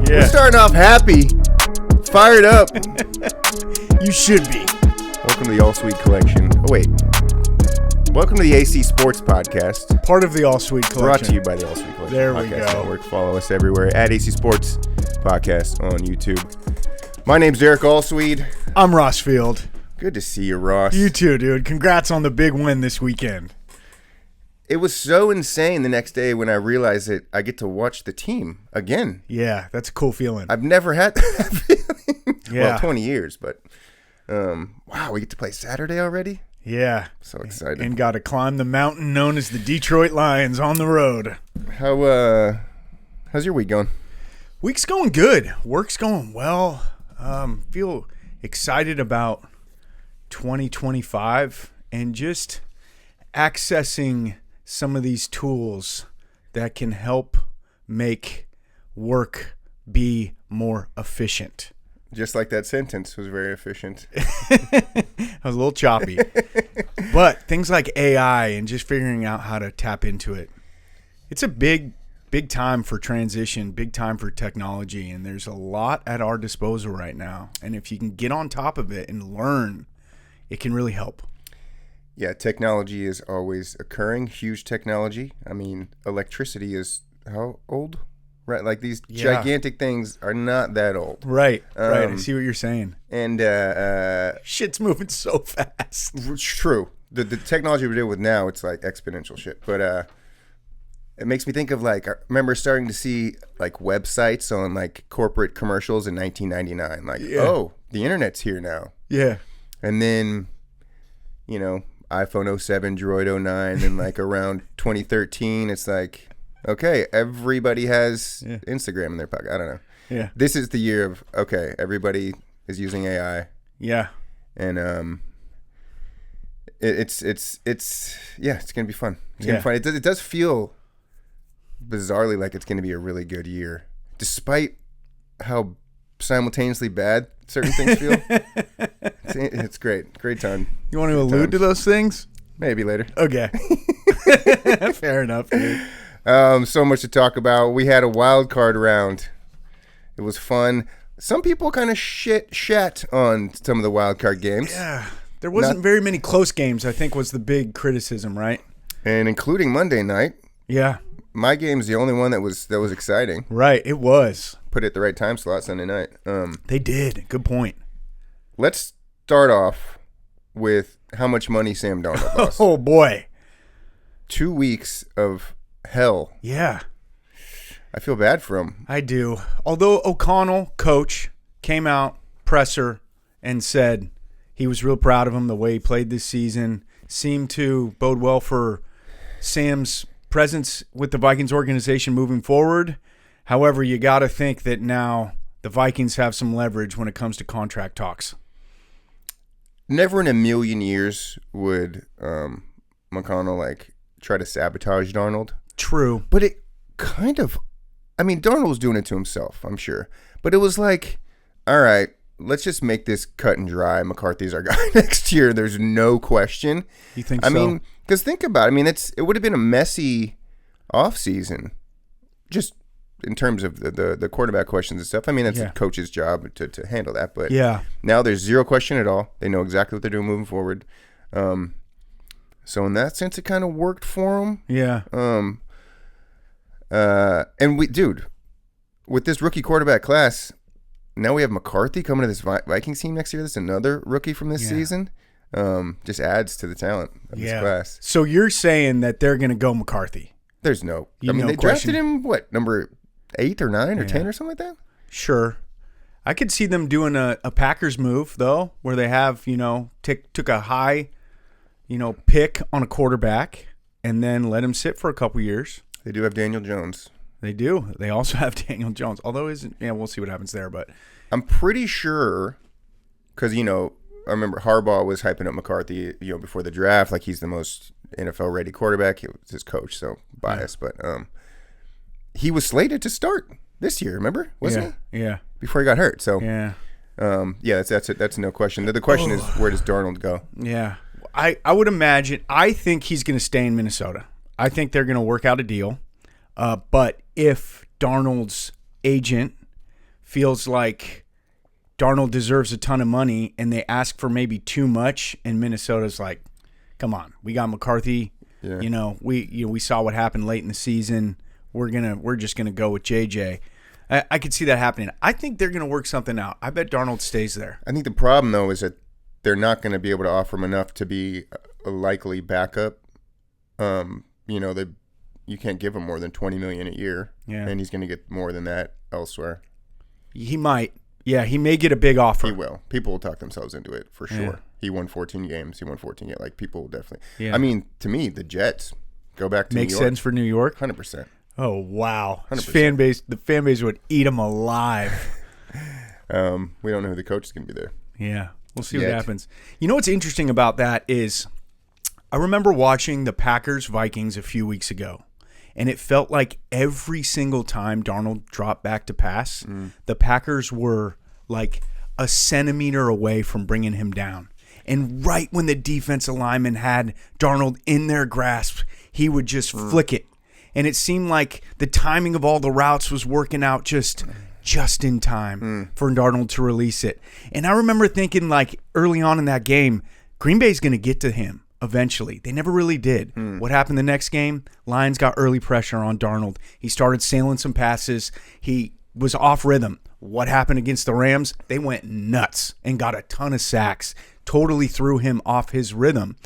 Yeah. We're starting off happy, fired up. You should be. Welcome to the Ahlswede Collection. Oh, wait. Welcome to the AC Sports Podcast. Part of the Ahlswede Collection. Brought to you by the Ahlswede Collection There we Podcast go. Network. Follow us everywhere at AC Sports Podcast on YouTube. My name's Eric Ahlswede. I'm Ross Field. Good to see you, Ross. You too, dude. Congrats on the big win this weekend. It was so insane the next day when I realized that I get to watch the team again. Yeah, that's a cool feeling. I've never had that feeling. Yeah. Well, 20 years, but wow, we get to play Saturday already? Yeah. So excited. And got to climb the mountain known as the Detroit Lions on the road. How's your week going? Week's going good. Work's going well. Feel excited about 2025 and just accessing some of these tools that can help make work be more efficient. Just like that sentence was very efficient. I was a little choppy. But things like AI and just figuring out how to tap into it. It's a big time for transition, big time for technology, and there's a lot at our disposal right now. And if you can get on top of it and learn, it can really help. Yeah, technology is always occurring. Huge technology. I mean, electricity is how old? Right, like these gigantic things are not that old. Right. I see what you're saying. And shit's moving so fast. True. The technology we're dealing with now, it's like exponential shit. But it makes me think of like I remember starting to see like websites on like corporate commercials in 1999. Like, oh, the internet's here now. Yeah. And then, you know, iPhone 07, Droid 09, and like around 2013, it's like, okay, everybody has Instagram in their pocket. I don't know. Yeah. This is the year of, okay, everybody is using AI. Yeah. And it's going to be fun. It's going to be fun. It does feel bizarrely like it's going to be a really good year, despite how simultaneously bad certain things feel. It's great. Great time. You want to allude to those things? Maybe later. Okay. Fair enough, dude. So much to talk about. We had a wild card round. It was fun. Some people kind of shat on some of the wild card games. Yeah. There wasn't very many close games, I think, was the big criticism, right? And including Monday night. Yeah. My game's the only one that was exciting. Right, it was. Put it at the right time slot Sunday night. They did. Good point. Let's start off with how much money Sam Darnold lost. Oh, boy. 2 weeks of hell. Yeah. I feel bad for him. I do. Although O'Connell, coach, came out, presser, and said he was real proud of him, the way he played this season. Seemed to bode well for Sam's presence with the Vikings organization moving forward. However, you got to think that now the Vikings have some leverage when it comes to contract talks. Never in a million years would McConnell like try to sabotage Darnold. True. But it kind of, I mean, Darnold was doing it to himself, I'm sure. But it was like, all right, let's just make this cut and dry. McCarthy's our guy next year. There's no question. You think so? I mean, because think about it. I mean, it would have been a messy offseason just in terms of the quarterback questions and stuff. I mean, that's the coach's job to handle that. But now there's zero question at all. They know exactly what they're doing moving forward. So in that sense, it kind of worked for them. Yeah. And with this rookie quarterback class, now we have McCarthy coming to this Vikings team next year. This is another rookie from this season. Just adds to the talent of this class. So you're saying that they're going to go McCarthy? There's no. I mean, they drafted him, what, number 8 or 9 or 10 or something like that? Sure. I could see them doing a Packers move, though, where they have, took a high, pick on a quarterback and then let him sit for a couple years. They do have Daniel Jones. They do. They also have Daniel Jones, although we'll see what happens there. But I'm pretty sure, because, I remember Harbaugh was hyping up McCarthy, before the draft, like he's the most NFL-ready quarterback. He was his coach, so biased. But he was slated to start this year, remember? Wasn't he? Yeah. Before he got hurt. So, that's no question. The question is, where does Darnold go? Yeah. I would imagine, I think he's going to stay in Minnesota. I think they're going to work out a deal. But if Darnold's agent feels like Darnold deserves a ton of money, and they ask for maybe too much, and Minnesota's like, come on, we got McCarthy. Yeah. We saw what happened late in the season. We're just gonna go with JJ. I could see that happening. I think they're gonna work something out. I bet Darnold stays there. I think the problem though is that they're not going to be able to offer him enough to be a likely backup. You can't give him more than $20 million a year, and he's going to get more than that elsewhere. He might. Yeah, he may get a big offer. He will. People will talk themselves into it for sure. Yeah. He won 14 games. Like, people will definitely. Yeah. I mean, to me, the Jets go back to New York. Makes sense for New York? 100%. Oh, wow. 100%. The fan base would eat him alive. We don't know who the coach is going to be there. Yeah. We'll see what happens. You know what's interesting about that is I remember watching the Packers-Vikings a few weeks ago, and it felt like every single time Darnold dropped back to pass, the Packers were like a centimeter away from bringing him down. And right when the defensive lineman had Darnold in their grasp, he would just flick it. And it seemed like the timing of all the routes was working out just in time for Darnold to release it. And I remember thinking, like, early on in that game, Green Bay's going to get to him eventually. They never really did. What happened the next game? Lions got early pressure on Darnold. He started sailing some passes. He was off rhythm. What happened against the Rams? They went nuts and got a ton of sacks. Totally threw him off his rhythm.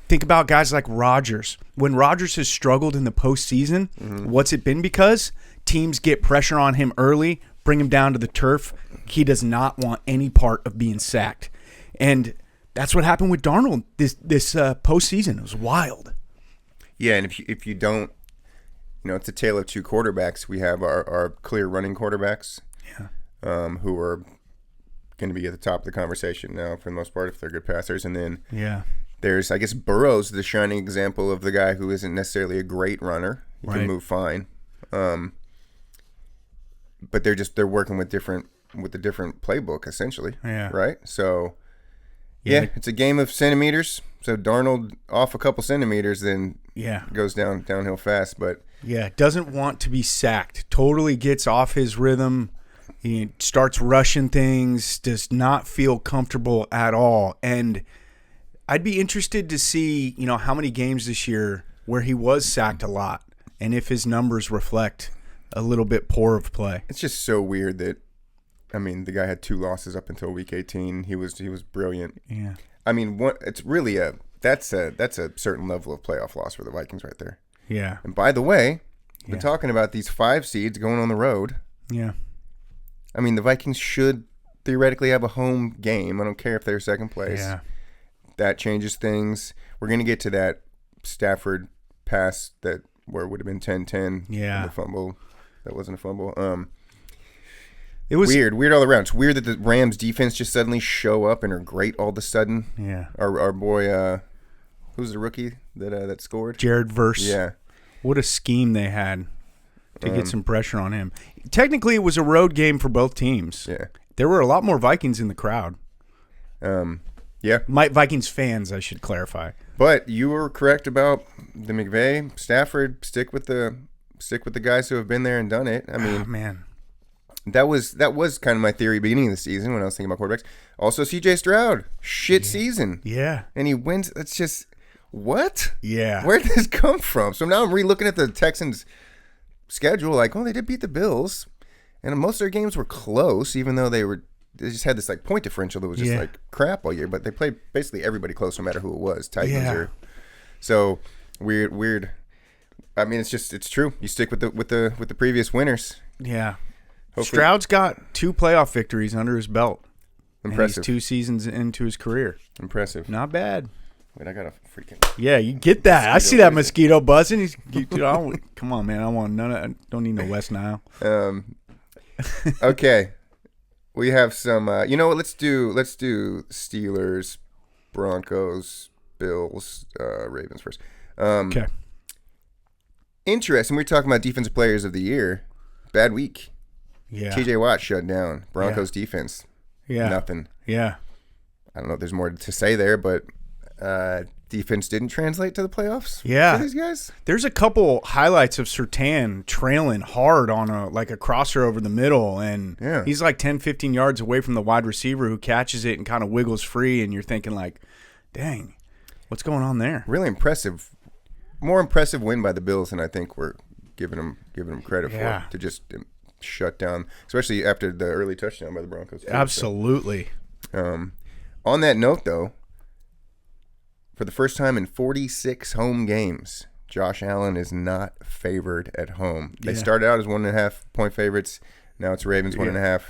Think about guys like Rodgers. When Rodgers has struggled in the postseason, what's it been because? Teams get pressure on him early, bring him down to the turf. He does not want any part of being sacked. And that's what happened with Darnold this postseason. It was wild. Yeah, and if you don't, it's a tale of two quarterbacks. We have our clear running quarterbacks who are going to be at the top of the conversation now for the most part if they're good passers. And then there's, I guess, Burrow's the shining example of the guy who isn't necessarily a great runner. He can move fine. But they're working with a different playbook essentially. Yeah. Right? So it's a game of centimeters. So Darnold off a couple centimeters, then goes downhill fast. But doesn't want to be sacked. Totally gets off his rhythm. He starts rushing things. Does not feel comfortable at all. And I'd be interested to see, how many games this year where he was sacked a lot, and if his numbers reflect a little bit poor of play. It's just so weird that, the guy had 2 losses up until week 18. He was brilliant. Yeah. It's really that's a certain level of playoff loss for the Vikings right there. Yeah. And by the way, we're talking about these 5 seeds going on the road. Yeah. The Vikings should theoretically have a home game. I don't care if they're second place. Yeah. That changes things. We're going to get to that Stafford pass where it would have been 10-10. Yeah. The fumble. That wasn't a fumble. It was weird all around. It's weird that the Rams defense just suddenly show up and are great all of a sudden. Yeah. Our boy, who's the rookie that scored? Jared Verse. Yeah. What a scheme they had to get some pressure on him. Technically, it was a road game for both teams. Yeah. There were a lot more Vikings in the crowd. Yeah. Vikings fans, I should clarify. But you were correct about the McVay, Stafford. Stick with the guys who have been there and done it. Man. That was kind of my theory beginning of the season when I was thinking about quarterbacks. Also, C.J. Stroud, season. Yeah. And he wins. That's just, what? Yeah. Where did this come from? So now I'm re-looking at the Texans' schedule, like, they did beat the Bills. And most of their games were close, even though they just had this like point differential that was just like crap all year. But they played basically everybody close, no matter who it was. Titans so weird. It's true. You stick with the previous winners. Yeah. Hopefully. Stroud's got 2 playoff victories under his belt. Impressive. And he's 2 seasons into his career. Impressive. Not bad. Wait, I got a freaking. Yeah, you get that. I see that mosquito buzzing. Come on, man. I don't need no West Nile. Okay. We have some. You know what? Let's do Steelers, Broncos, Bills, Ravens first. Okay. Interesting. We're talking about defensive players of the year. Bad week. Yeah. T.J. Watt shut down. Broncos defense. Yeah. Nothing. Yeah. I don't know if there's more to say there, but defense didn't translate to the playoffs. Yeah, for these guys. There's a couple highlights of Surtain trailing hard on a crosser over the middle, and he's like 10, 15 yards away from the wide receiver who catches it and kind of wiggles free, and you're thinking like, dang, what's going on there? Really impressive. More impressive win by the Bills than I think we're giving them credit for, to just shut down, especially after the early touchdown by the Broncos. Absolutely. On that note, though, for the first time in 46 home games, Josh Allen is not favored at home. They started out as 1.5-point favorites. Now it's Ravens 1.5.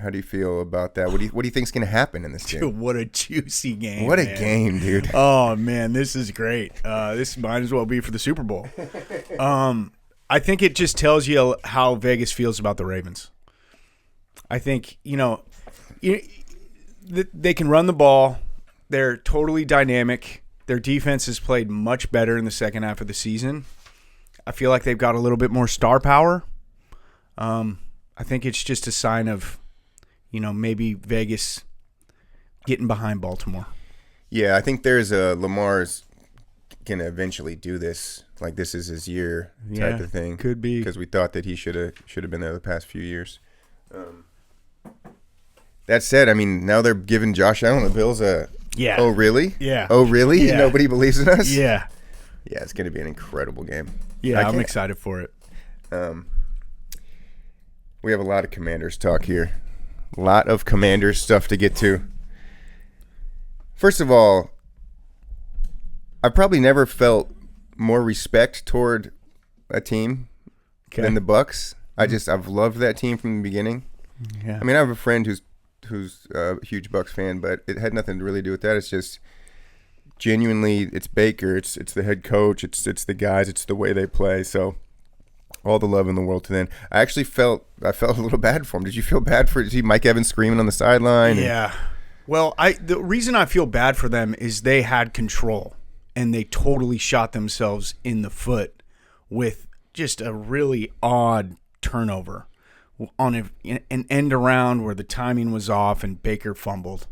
How do you feel about that? What do you think is going to happen in this game? Dude, what a juicy game! What a game, dude! Oh man, this is great. This might as well be for the Super Bowl. I think it just tells you how Vegas feels about the Ravens. I think they can run the ball. They're totally dynamic. Their defense has played much better in the second half of the season. I feel like they've got a little bit more star power. I think it's just a sign of, maybe Vegas getting behind Baltimore. Yeah, I think there's Lamar's going to eventually do this. Like, this is his year type of thing. Could be. Because we thought that he should have been there the past few years. That said, I mean, now they're giving Josh Allen the Bills a... Yeah. Oh, really? Yeah. Oh, really? Yeah. Nobody believes in us? Yeah. Yeah, it's going to be an incredible game. Yeah, I'm excited for it. We have a lot of Commanders talk here. A lot of Commanders stuff to get to. First of all, I've probably never felt more respect toward a team than the Bucs. I've loved that team from the beginning. Yeah. I mean, I have a friend who's a huge Bucs fan, but it had nothing to really do with that. It's just genuinely, it's Baker, it's the head coach, it's the guys, it's the way they play. So all the love in the world to them. I felt a little bad for him. Did you feel bad for Mike Evans screaming on the sideline? Yeah. Well, the reason I feel bad for them is they had control and they totally shot themselves in the foot with just a really odd turnover on an end around where the timing was off and Baker fumbled.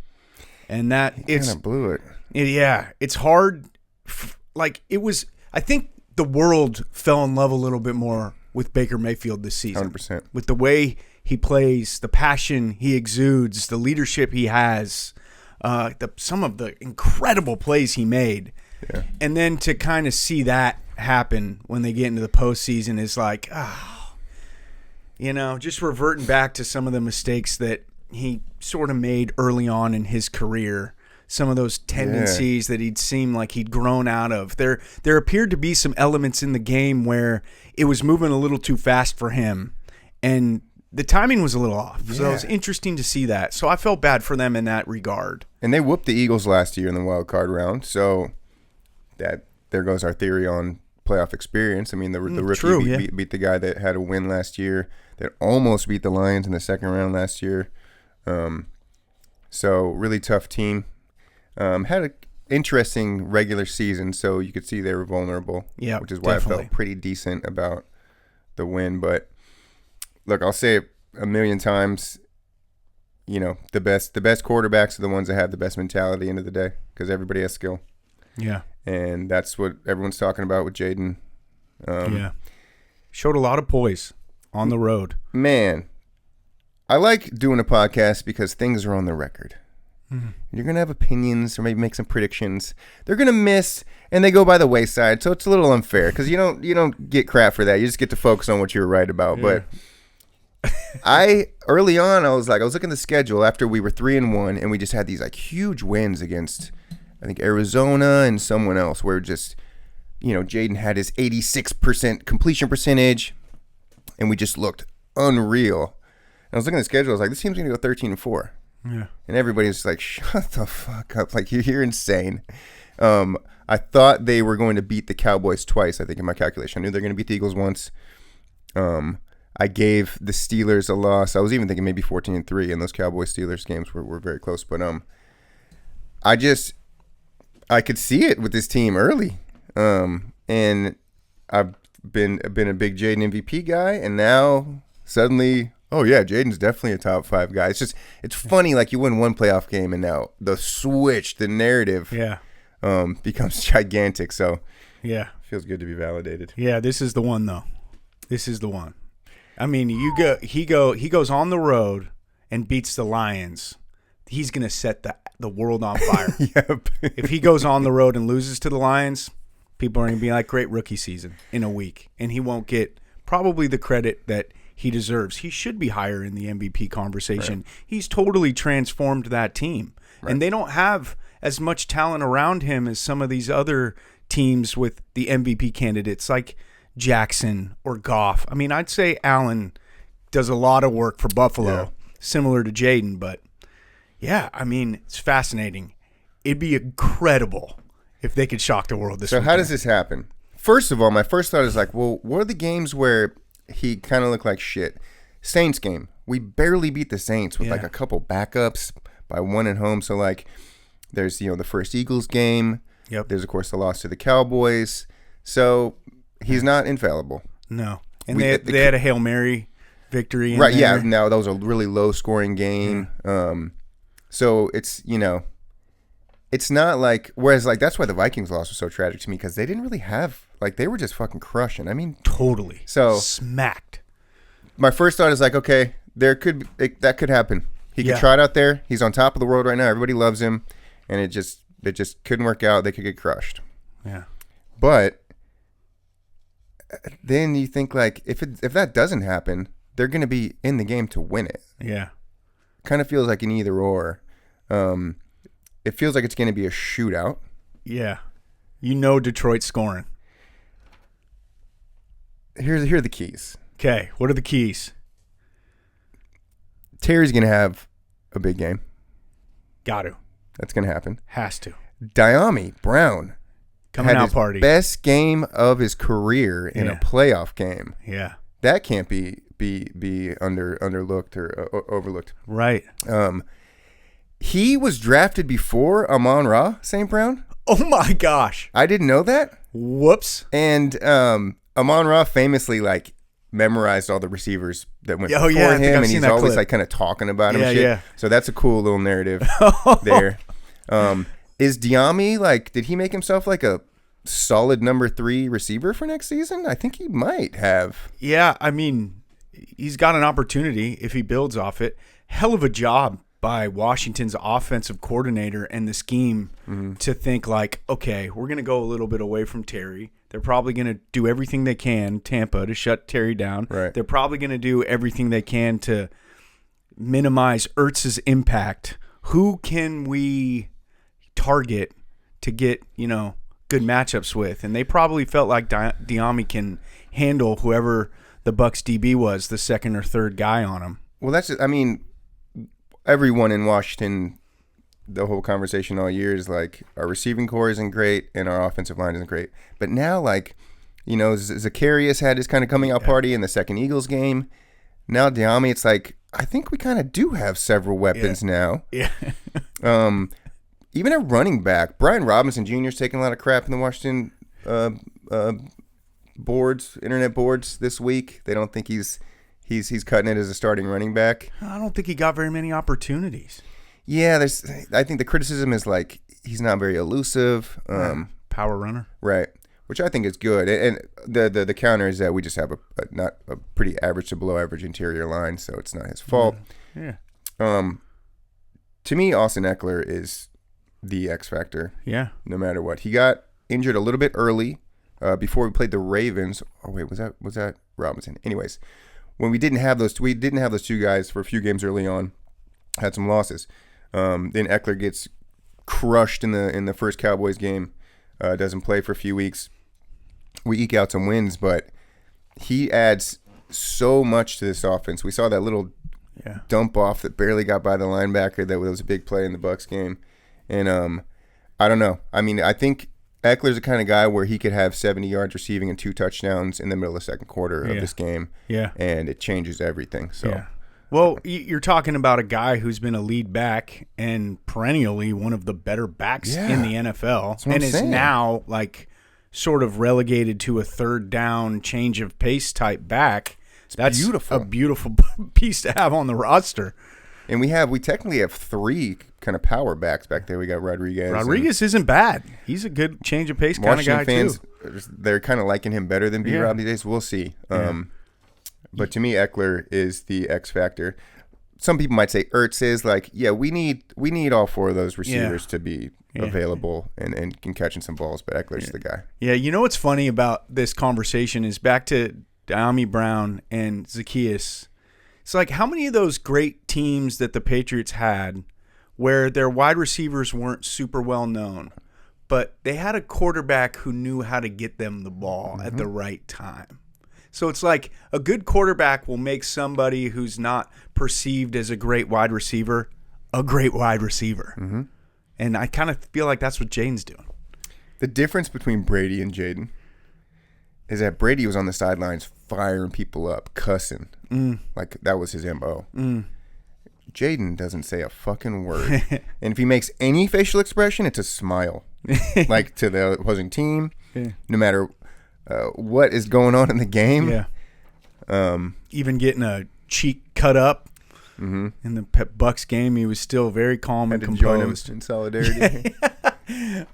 And that kind of blew it. Yeah, it's hard. I think the world fell in love a little bit more with Baker Mayfield this season. 100%. With the way he plays, the passion he exudes, the leadership he has, some of the incredible plays he made. Yeah. And then to kind of see that happen when they get into the postseason is like, just reverting back to some of the mistakes that he sort of made early on in his career. Some of those tendencies that he'd seemed like he'd grown out of. There appeared to be some elements in the game where it was moving a little too fast for him, and the timing was a little off. Yeah. So it was interesting to see that. So I felt bad for them in that regard. And they whooped the Eagles last year in the wild card round. So there goes our theory on playoff experience. I mean, the rookie beat the guy that had a win last year, that almost beat the Lions in the second round last year. So really tough team. Had an interesting regular season, so you could see they were vulnerable. Yeah, which is why I felt pretty decent about the win. But look, I'll say it a million times. The best quarterbacks are the ones that have the best mentality end of the day, because everybody has skill. Yeah, and that's what everyone's talking about with Jaden. Showed a lot of poise on the road. Man, I like doing a podcast because things are on the record. Mm-hmm. You're going to have opinions or maybe make some predictions. They're going to miss, and they go by the wayside, so it's a little unfair because you don't get crap for that. You just get to focus on what you were right about. Yeah. But early on, I was looking at the schedule after we were 3-1, and we just had these huge wins against, I think, Arizona and someone else, where just, Jaden had his 86% completion percentage, and we just looked unreal. And I was looking at the schedule, I was like, this team's going to go 13-4. Yeah. And everybody's like, shut the fuck up. You're insane. I thought they were going to beat the Cowboys twice, I think, in my calculation. I knew they were going to beat the Eagles once. I gave the Steelers a loss. I was even thinking maybe 14-3, and those Cowboys-Steelers games were very close. But I could see it with this team early. And I've been a big Jaden MVP guy, and now suddenly... Oh, yeah, Jaden's definitely a top 5 guy. It's funny, you win one playoff game, and now the switch, the narrative. Yeah. becomes gigantic. So yeah, feels good to be validated. Yeah, this is the one though. This is the one. I mean, he goes on the road and beats the Lions. He's gonna set the world on fire. Yep. If he goes on the road and loses to the Lions, people are gonna be like, great rookie season in a week, and he won't get probably the credit that he deserves. He should be higher in the MVP conversation. Right. He's totally transformed that team. Right. And they don't have as much talent around him as some of these other teams with the MVP candidates like Jackson or Goff. I mean, I'd say Allen does a lot of work for Buffalo, similar to Jaden. But, yeah, I mean, it's fascinating. It'd be incredible if they could shock the world this weekend. So how does this happen? First of all, my first thought is like, well, what are the games where he kind of looked like shit? Saints game. We barely beat the Saints with like a couple backups by one at home. So, like, there's, the first Eagles game. Yep. There's, of course, the loss to the Cowboys. So he's not infallible. No. And they had a Hail Mary victory in right, there. Yeah. Now, that was a really low-scoring game. Yeah. So it's, it's not like – whereas, like, that's why the Vikings loss was so tragic to me because they didn't really have – like, they were just fucking crushing. I mean – totally. So – smacked. My first thought is like, okay, that could happen. He could try it out there. He's on top of the world right now. Everybody loves him. And it just couldn't work out. They could get crushed. Yeah. But then you think like if that doesn't happen, they're going to be in the game to win it. Yeah. Kind of feels like an either or. It feels like it's going to be a shootout. Yeah. Detroit's scoring. Here are the keys. Okay. What are the keys? Terry's going to have a big game. Got to. That's going to happen. Has to. Diami Brown coming out party. Best game of his career in a playoff game. Yeah. That can't be underlooked or overlooked. Right. He was drafted before Amon-Ra St. Brown. Oh my gosh. I didn't know that. Whoops. And Amon-Ra famously like memorized all the receivers that went before him, and he's always like kind of talking about him. Yeah. So that's a cool little narrative there. Is Diami like? Did he make himself like a solid number 3 receiver for next season? I think he might have. Yeah, I mean, he's got an opportunity if he builds off it. Hell of a job by Washington's offensive coordinator and the scheme to think like, okay, we're going to go a little bit away from Terry. They're probably going to do everything they can, Tampa, to shut Terry down. Right. They're probably going to do everything they can to minimize Ertz's impact. Who can we target to get, good matchups with? And they probably felt like Diami can handle whoever the Bucs DB was, the second or third guy on him. Well, that's just, I mean, everyone in Washington, the whole conversation all year is like our receiving core isn't great and our offensive line isn't great. But now, like, Zacharias had his kind of coming out party in the second Eagles game. Now Diami, it's like, I think we kind of do have several weapons now. Yeah. Even a running back, Brian Robinson Jr. is taking a lot of crap in the Washington internet boards this week. They don't think he's cutting it as a starting running back. I don't think he got very many opportunities. Yeah, I think the criticism is like he's not very elusive. Power runner. Right, which I think is good. And the counter is that we just have not a pretty average to below average interior line, so it's not his fault. Yeah. To me, Austin Eckler is the X factor. Yeah. No matter what. He got injured a little bit early before we played the Ravens. Oh wait, was that Robinson? Anyways, when we didn't have those two guys for a few games early on, had some losses. Then Eckler gets crushed in the first Cowboys game. Doesn't play for a few weeks. We eke out some wins, but he adds so much to this offense. We saw that little dump off that barely got by the linebacker. That was a big play in the Bucs game. And I don't know. I mean, I think Eckler's the kind of guy where he could have 70 yards receiving and 2 touchdowns in the middle of the second quarter of this game. Yeah. And it changes everything. So. Yeah. Well, you're talking about a guy who's been a lead back and perennially one of the better backs in the NFL, and is now like sort of relegated to a third down change of pace type back. That's beautiful. A beautiful piece to have on the roster. And we technically have 3 kind of power backs back there. We got Rodriguez. Rodriguez isn't bad. He's a good change of pace kind of guy fans, too. They're kind of liking him better than B-Rob these days. We'll see. But to me, Eckler is the X factor. Some people might say Ertz is like, we need all 4 of those receivers to be available and catching some balls, but Eckler's the guy. Yeah, you know what's funny about this conversation is back to Diami Brown and Zacchaeus. It's like, how many of those great teams that the Patriots had where their wide receivers weren't super well known, but they had a quarterback who knew how to get them the ball at the right time? So it's like a good quarterback will make somebody who's not perceived as a great wide receiver a great wide receiver. Mm-hmm. And I kind of feel like that's what Jaden's doing. The difference between Brady and Jaden is that Brady was on the sidelines firing people up, cussing. Like that was his MO. Jaden doesn't say a fucking word. And if he makes any facial expression, it's a smile. Like to the opposing team, no matter what is going on in the game. Yeah. Even getting a cheek cut up in the Bucks game, he was still very calm and composed. Join him in solidarity.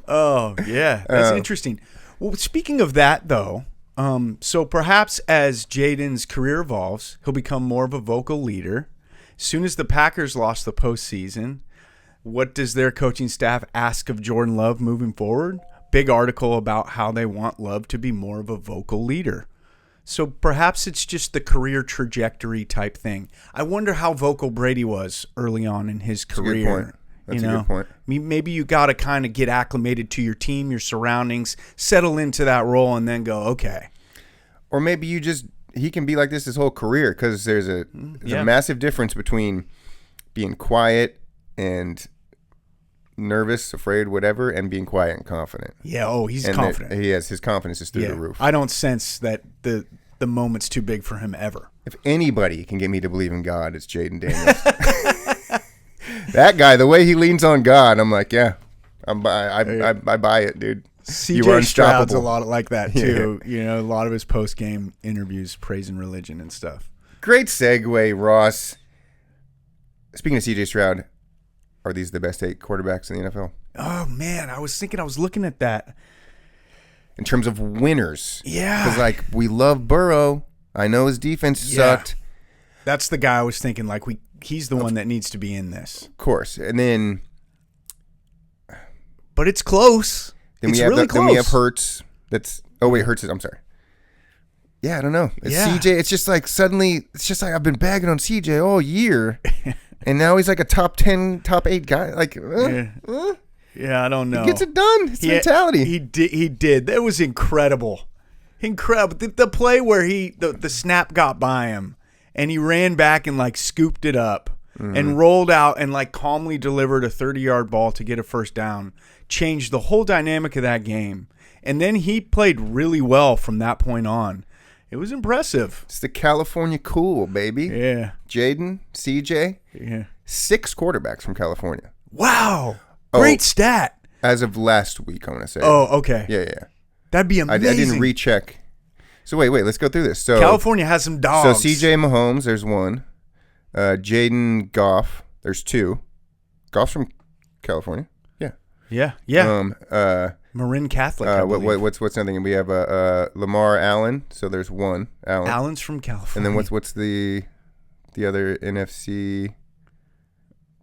Oh, yeah. That's interesting. Well, speaking of that, though, so perhaps as Jaden's career evolves, he'll become more of a vocal leader. As soon as the Packers lost the postseason, what does their coaching staff ask of Jordan Love moving forward? Big article about how they want Love to be more of a vocal leader. So perhaps it's just the career trajectory type thing. I wonder how vocal Brady was early on in his career. That's a good point. Maybe you got to kind of get acclimated to your team, your surroundings, settle into that role, and then go, okay. Or maybe he can be like this his whole career, because there's a massive difference between being quiet and nervous, afraid, whatever, and being quiet and confident. Yeah, he's confident. His confidence is through the roof. I don't sense that the moment's too big for him ever. If anybody can get me to believe in God, it's Jaden Daniels. That guy, the way he leans on God, I'm like, I buy it, dude. CJ Stroud's a lot like that too. Yeah. You know, a lot of his post-game interviews praising religion and stuff. Great segue, Ross. Speaking of CJ Stroud, are these the best 8 quarterbacks in the NFL? Oh, man. I was looking at that. In terms of winners. Yeah. Because, we love Burrow. I know his defense sucked. That's the guy I was thinking, he's the one that needs to be in this. Of course. And then... But it's close. It's really close. Then we have Hurts. Hurts is... I'm sorry. Yeah, I don't know. CJ, it's just suddenly... It's just I've been bagging on CJ all year. And now he's like a top 10, top 8 guy. Yeah, I don't know. He gets it done. It's mentality. He did. That was incredible. Incredible. The play where the snap got by him and he ran back and scooped it up and rolled out and calmly delivered a 30-yard ball to get a first down. Changed the whole dynamic of that game. And then he played really well from that point on. It was impressive. It's the California cool, baby. Yeah. Jaden, CJ. Yeah. 6 quarterbacks from California. Wow. Great stat. As of last week, I want to say. Oh, okay. Yeah. That'd be amazing. I didn't recheck. So wait, let's go through this. So California has some dogs. So CJ Mahomes, there's 1. Jaden Goff, there's 2. Goff's from California. Yeah. Marin Catholic. What's another thing? We have Lamar Allen, so there's 1. Allen's from California. And then what's the other NFC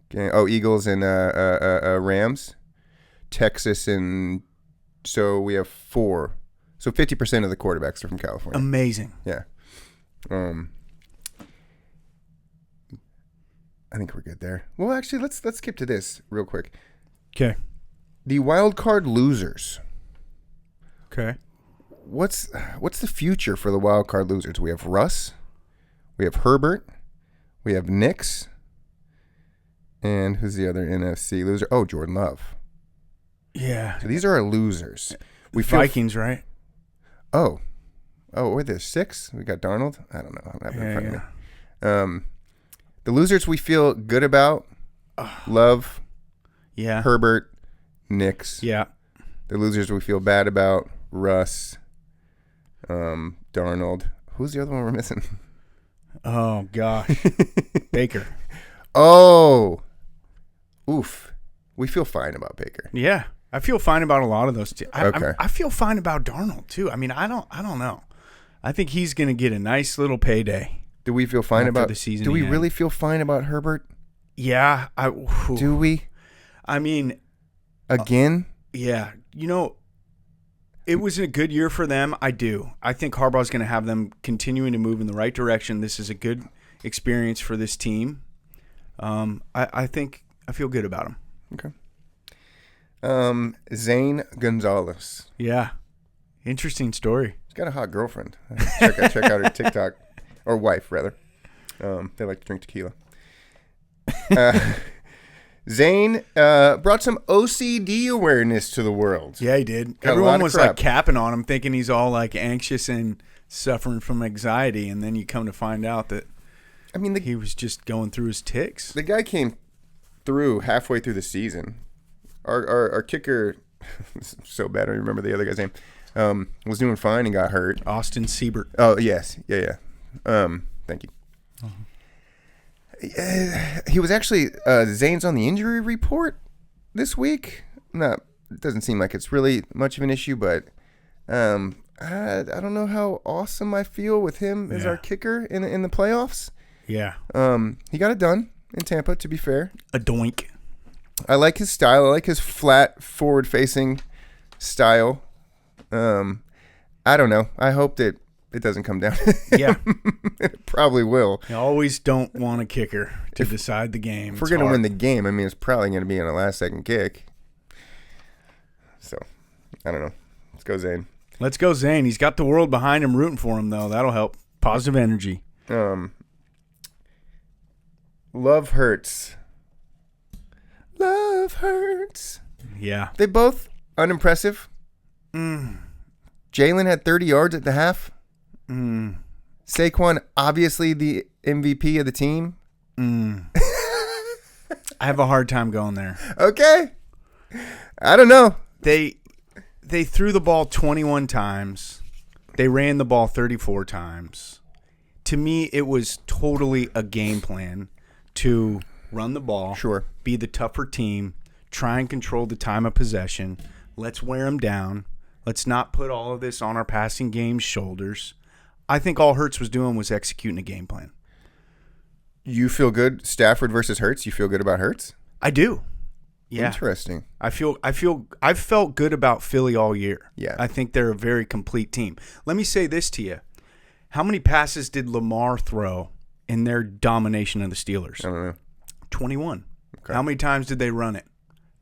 game? Oh, Eagles and Rams, Texas, and so we have 4. So 50% of the quarterbacks are from California. Amazing. Yeah. I think we're good there. Well, actually, let's skip to this real quick. Okay. The wild card losers. Okay. What's the future for the wild card losers? We have Russ, we have Herbert, we have Nix, and who's the other NFC loser? Oh, Jordan Love. Yeah. So these are our losers. Vikings, right? Oh, we're the 6. We got Darnold. I don't know. I'm not in front of me. The losers we feel good about: Love, Herbert, Nix. Yeah. The losers we feel bad about: Russ, Darnold. Who's the other one we're missing? Oh gosh, Baker. Oh. Oof. We feel fine about Baker. Yeah. I feel fine about a lot of those. Okay. I feel fine about Darnold too. I mean, I don't know. I think he's going to get a nice little payday. Do we feel fine about the season? Do we really feel fine about Herbert? Yeah. Do we? I mean, again? Yeah. It was a good year for them. I do. I think Harbaugh's going to have them continuing to move in the right direction. This is a good experience for this team. I feel good about him. Okay. Zane Gonzalez. Yeah. Interesting story. He's got a hot girlfriend. Check out her TikTok. Or wife, rather. They like to drink tequila. Zane brought some OCD awareness to the world. Yeah, he did. Everyone was like capping on him, thinking he's all like anxious and suffering from anxiety, and then you come to find out that he was just going through his tics. The guy came through halfway through the season. Our kicker, so bad I don't remember the other guy's name, was doing fine and got hurt. Austin Siebert. Oh, yes. Yeah. Thank you. He was actually Zane's on the injury report this week. It doesn't seem like it's really much of an issue, but I don't know how awesome I feel with him as our kicker in the playoffs. Yeah. He got it done in Tampa, to be fair. A doink. I like his style. I like his flat, forward-facing style. I don't know. I hope that it doesn't come down. Yeah. It probably will. You always don't want a kicker to decide the game. If we're going to win the game, it's probably going to be on a last-second kick. So, I don't know. Let's go, Zane. Let's go, Zane. He's got the world behind him rooting for him, though. That'll help. Positive energy. Love hurts. Love hurts. Yeah. They both unimpressive. Jalen had 30 yards at the half. Saquon, obviously the MVP of the team. I have a hard time going there. Okay. I don't know. They threw the ball 21 times. They ran the ball 34 times. To me, it was totally a game plan to run the ball, sure, be the tougher team, try and control the time of possession. Let's wear them down. Let's not put all of this on our passing game's shoulders. I think all Hurts was doing was executing a game plan. You feel good, Stafford versus Hurts? You feel good about Hurts? I do. Yeah. Interesting. I've felt good about Philly all year. Yeah. I think they're a very complete team. Let me say this to you. How many passes did Lamar throw in their domination of the Steelers? I don't know. 21. Okay. How many times did they run it?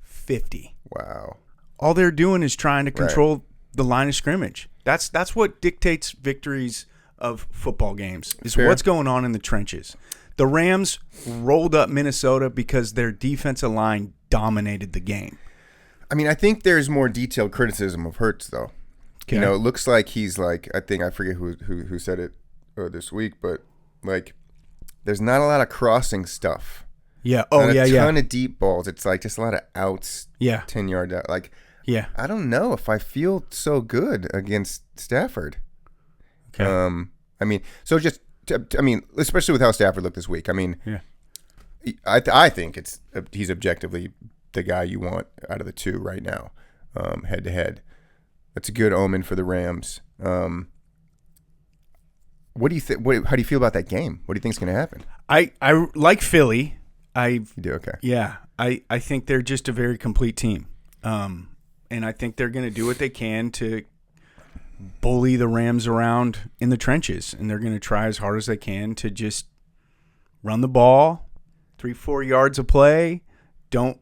50. Wow. All they're doing is trying to control the line of scrimmage. That's what dictates victories of football games, is what's going on in the trenches. The Rams rolled up Minnesota because their defensive line dominated the game. I think there's more detailed criticism of Hurts, though. Okay. It looks like he's like, I forget who said it this week, but like there's not a lot of crossing stuff. Yeah. A ton of deep balls. It's like just a lot of outs. Yeah. 10-yard out. Like, yeah. I don't know if I feel so good against Stafford. Okay. Especially with how Stafford looked this week. I think he's objectively the guy you want out of the two right now, head to head. That's a good omen for the Rams. What do you think? How do you feel about that game? What do you think is going to happen? I like Philly. You do? Okay. Yeah. I think they're just a very complete team. And I think they're going to do what they can to bully the Rams around in the trenches. And they're going to try as hard as they can to just run the ball, 3-4 yards of play. Don't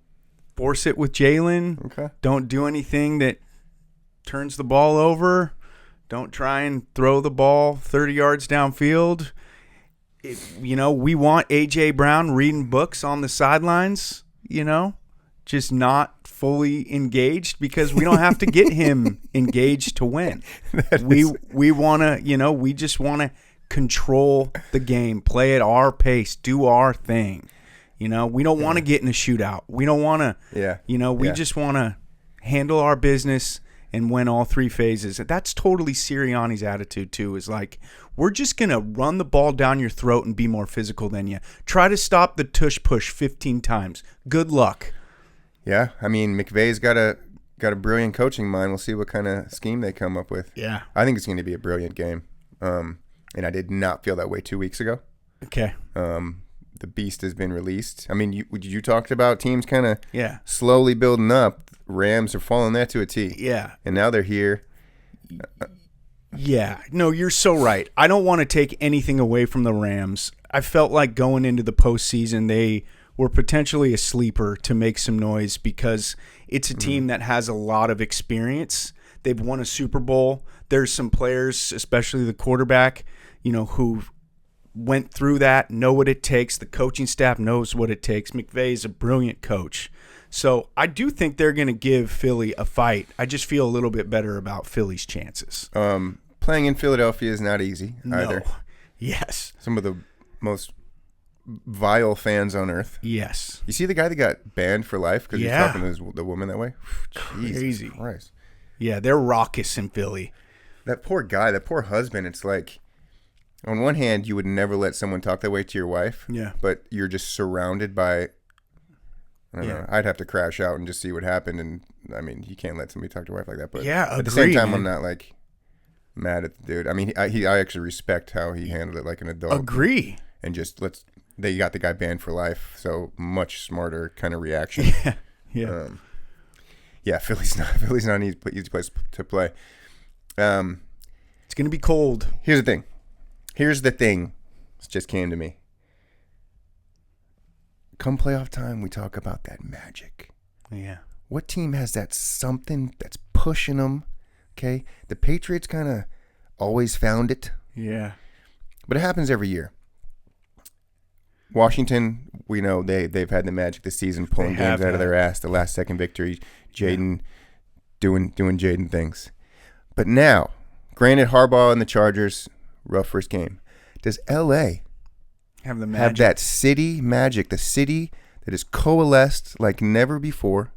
force it with Jalen. Okay. Don't do anything that turns the ball over. Don't try and throw the ball 30 yards downfield. We want A.J. Brown reading books on the sidelines, just not fully engaged, because we don't have to get him engaged to win. We want to, we just want to control the game, play at our pace, do our thing. We don't want to get in a shootout. We don't want to, we just want to handle our business and went all 3 phases. That's totally Sirianni's attitude too, is like, we're just going to run the ball down your throat and be more physical than you. Try to stop the tush push 15 times. Good luck. Yeah, I mean, McVay's got a brilliant coaching mind. We'll see what kind of scheme they come up with. Yeah. I think it's going to be a brilliant game. And I did not feel that way 2 weeks ago. Okay. The beast has been released. I mean, you talked about teams kind of slowly building up. Rams are following that to a T. Yeah. And now they're here. Yeah. No, you're so right. I don't want to take anything away from the Rams. I felt like going into the postseason, they were potentially a sleeper to make some noise because it's a team that has a lot of experience. They've won a Super Bowl. There's some players, especially the quarterback, who went through that, know what it takes. The coaching staff knows what it takes. McVay is a brilliant coach. So I do think they're going to give Philly a fight. I just feel a little bit better about Philly's chances. Playing in Philadelphia is not easy either. No. Yes. Some of the most vile fans on earth. Yes. You see the guy that got banned for life because he's talking to the woman that way? Crazy. Jesus Christ. Yeah, they're raucous in Philly. That poor guy, that poor husband, it's like, on one hand, you would never let someone talk that way to your wife. Yeah. But you're just surrounded by, I don't know, I'd have to crash out and just see what happened. And, I mean, you can't let somebody talk to your wife like that. But at the same time, man. I'm not, like, mad at the dude. I mean, I actually respect how he handled it like an adult. Agree. And just they got the guy banned for life. So much smarter kind of reaction. Philly's not an easy place to play. It's going to be cold. Here's the thing. It just came to me. Come playoff time, we talk about that magic. Yeah. What team has that something that's pushing them? Okay. The Patriots kind of always found it. Yeah. But it happens every year. Washington, we know they've had the magic this season, pulling games out of their ass. The last second victory, Jaden doing Jaden things. But now, granted, Harbaugh and the Chargers, rough first game. Does L.A. have the magic? Have that city magic, the city that is coalesced like never before,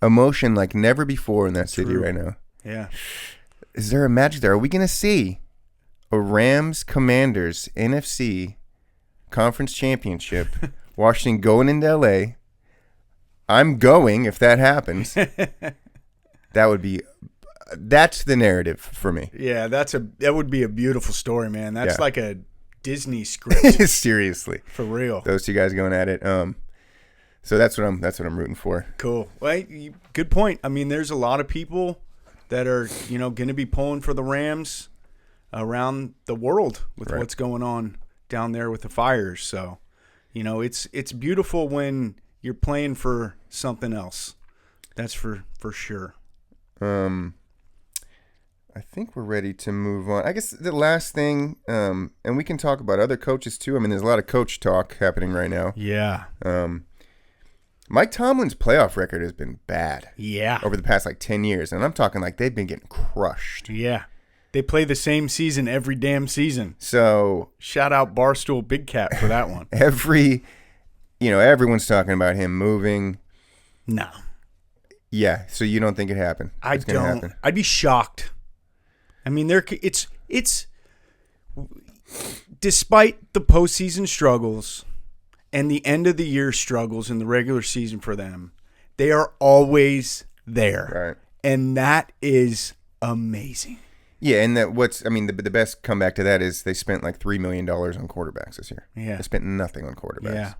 emotion like never before in that city right now? Yeah. Is there a magic there? Are we going to see a Rams Commanders NFC Conference Championship, Washington going into L.A.? I'm going if that happens. That's the narrative for me. Yeah, that would be a beautiful story, man. That's like a Disney script. Seriously. For real. Those two guys going at it. So that's what I'm rooting for. Cool. Well, good point. I mean, there's a lot of people that are, going to be pulling for the Rams around the world with what's going on down there with the fires. So, it's beautiful when you're playing for something else. That's for sure. I think we're ready to move on. I guess the last thing, and we can talk about other coaches too. I mean, there's a lot of coach talk happening right now. Yeah. Mike Tomlin's playoff record has been bad. Yeah. Over the past 10 years. And I'm talking they've been getting crushed. Yeah. They play the same season every damn season. So shout out Barstool Big Cat for that one. Everyone's talking about him moving. No. Yeah. So you don't think it happened? I don't. Happen. I'd be shocked. I mean, it's despite the postseason struggles and the end of the year struggles in the regular season for them, they are always there. Right. And that is amazing. Yeah, and the best comeback to that is they spent $3 million on quarterbacks this year. Yeah. They spent nothing on quarterbacks.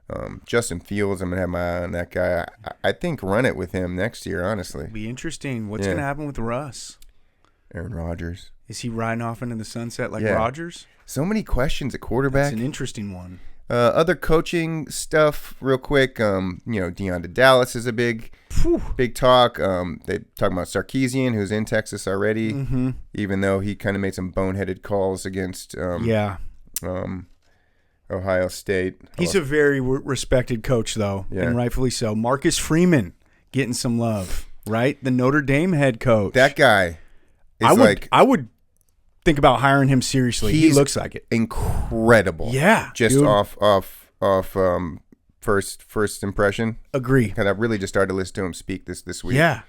Yeah. Justin Fields, I'm going to have my eye on that guy. I think run it with him next year, honestly. It'll be interesting. What's going to happen with Russ? Aaron Rodgers. Is he riding off into the sunset like Rodgers? So many questions at quarterback. That's an interesting one. Other coaching stuff real quick. Deion to Dallas is a big talk. They talking about Sarkisian, who's in Texas already, even though he kind of made some boneheaded calls against Ohio State. He's a very respected coach, though, and rightfully so. Marcus Freeman getting some love, right? The Notre Dame head coach. That guy I would think about hiring him seriously. He looks like it. Incredible. Yeah. Just off first impression. Agree. Because I really just started to listen to him speak this week. Yeah.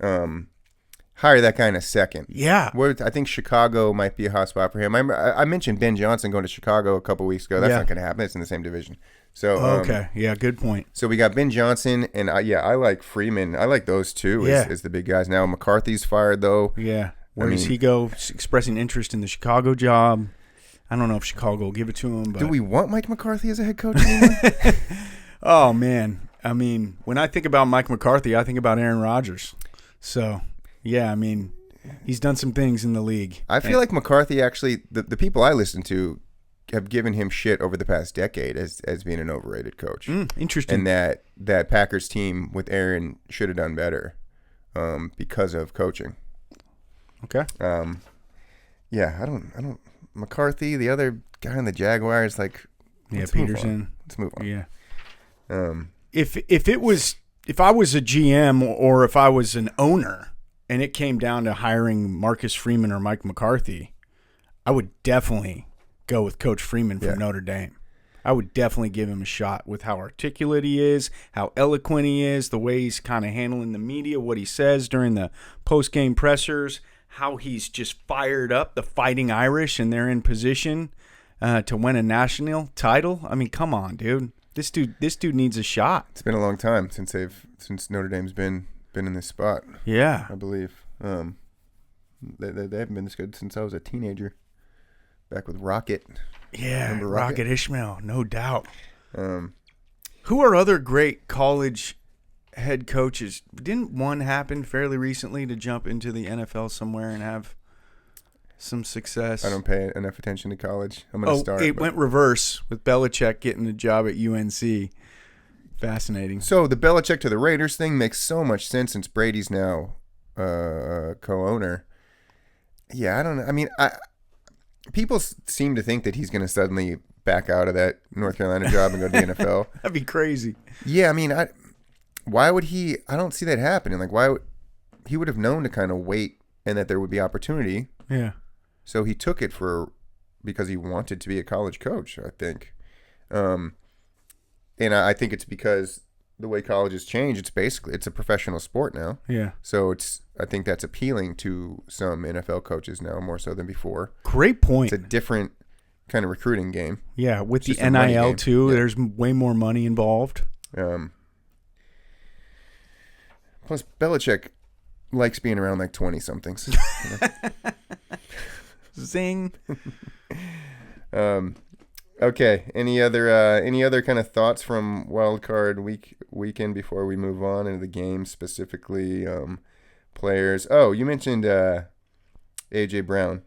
hire that guy in a second. Yeah. I think Chicago might be a hot spot for him. I mentioned Ben Johnson going to Chicago a couple weeks ago. That's not going to happen. It's in the same division. So okay. Yeah, good point. So we got Ben Johnson, and I like Freeman. I like those two as the big guys. Now McCarthy's fired, though. Yeah. Where does he go? Expressing interest in the Chicago job. I don't know if Chicago will give it to him. But do we want Mike McCarthy as a head coach anymore? Oh, man. I mean, when I think about Mike McCarthy, I think about Aaron Rodgers. So, yeah, I mean, he's done some things in the league. I feel like McCarthy actually, the people I listen to have given him shit over the past decade as being an overrated coach. Interesting. And that Packers team with Aaron should have done better because of coaching. Okay. Yeah, I don't McCarthy, the other guy on the Jaguars, like Peterson. Let's move on. Yeah. If I was a GM or if I was an owner and it came down to hiring Marcus Freeman or Mike McCarthy, I would definitely go with Coach Freeman from Notre Dame. I would definitely give him a shot with how articulate he is, how eloquent he is, the way he's kind of handling the media, what he says during the post-game pressers, how he's just fired up the Fighting Irish and they're in position to win a national title. I mean, come on, dude. This dude needs a shot. It's been a long time since Notre Dame's been in this spot. Yeah, I believe they haven't been this good since I was a teenager. Back with Rocket. Yeah, Remember Rocket Ishmael, no doubt. Who are other great college head coaches? Didn't one happen fairly recently to jump into the NFL somewhere and have some success? I don't pay enough attention to college. I'm going to start. It went reverse with Belichick getting the job at UNC. Fascinating. So the Belichick to the Raiders thing makes so much sense since Brady's now co-owner. Yeah, I don't know. I mean, people seem to think that he's going to suddenly back out of that North Carolina job and go to the NFL. That'd be crazy. Yeah, I mean, why would he? I don't see that happening. Like, he would have known to kind of wait and that there would be opportunity. Yeah. So he took it because he wanted to be a college coach, I think. And I think it's because the way college has changed, it's a professional sport now. Yeah. So I think that's appealing to some NFL coaches now more so than before. Great point. It's a different kind of recruiting game. Yeah, with the NIL too, there's way more money involved. Plus, Belichick likes being around like 20-somethings. You know? Zing. Okay. Any other kind of thoughts from Wild Card weekend before we move on into the game specifically? Players. Oh, you mentioned AJ Brown.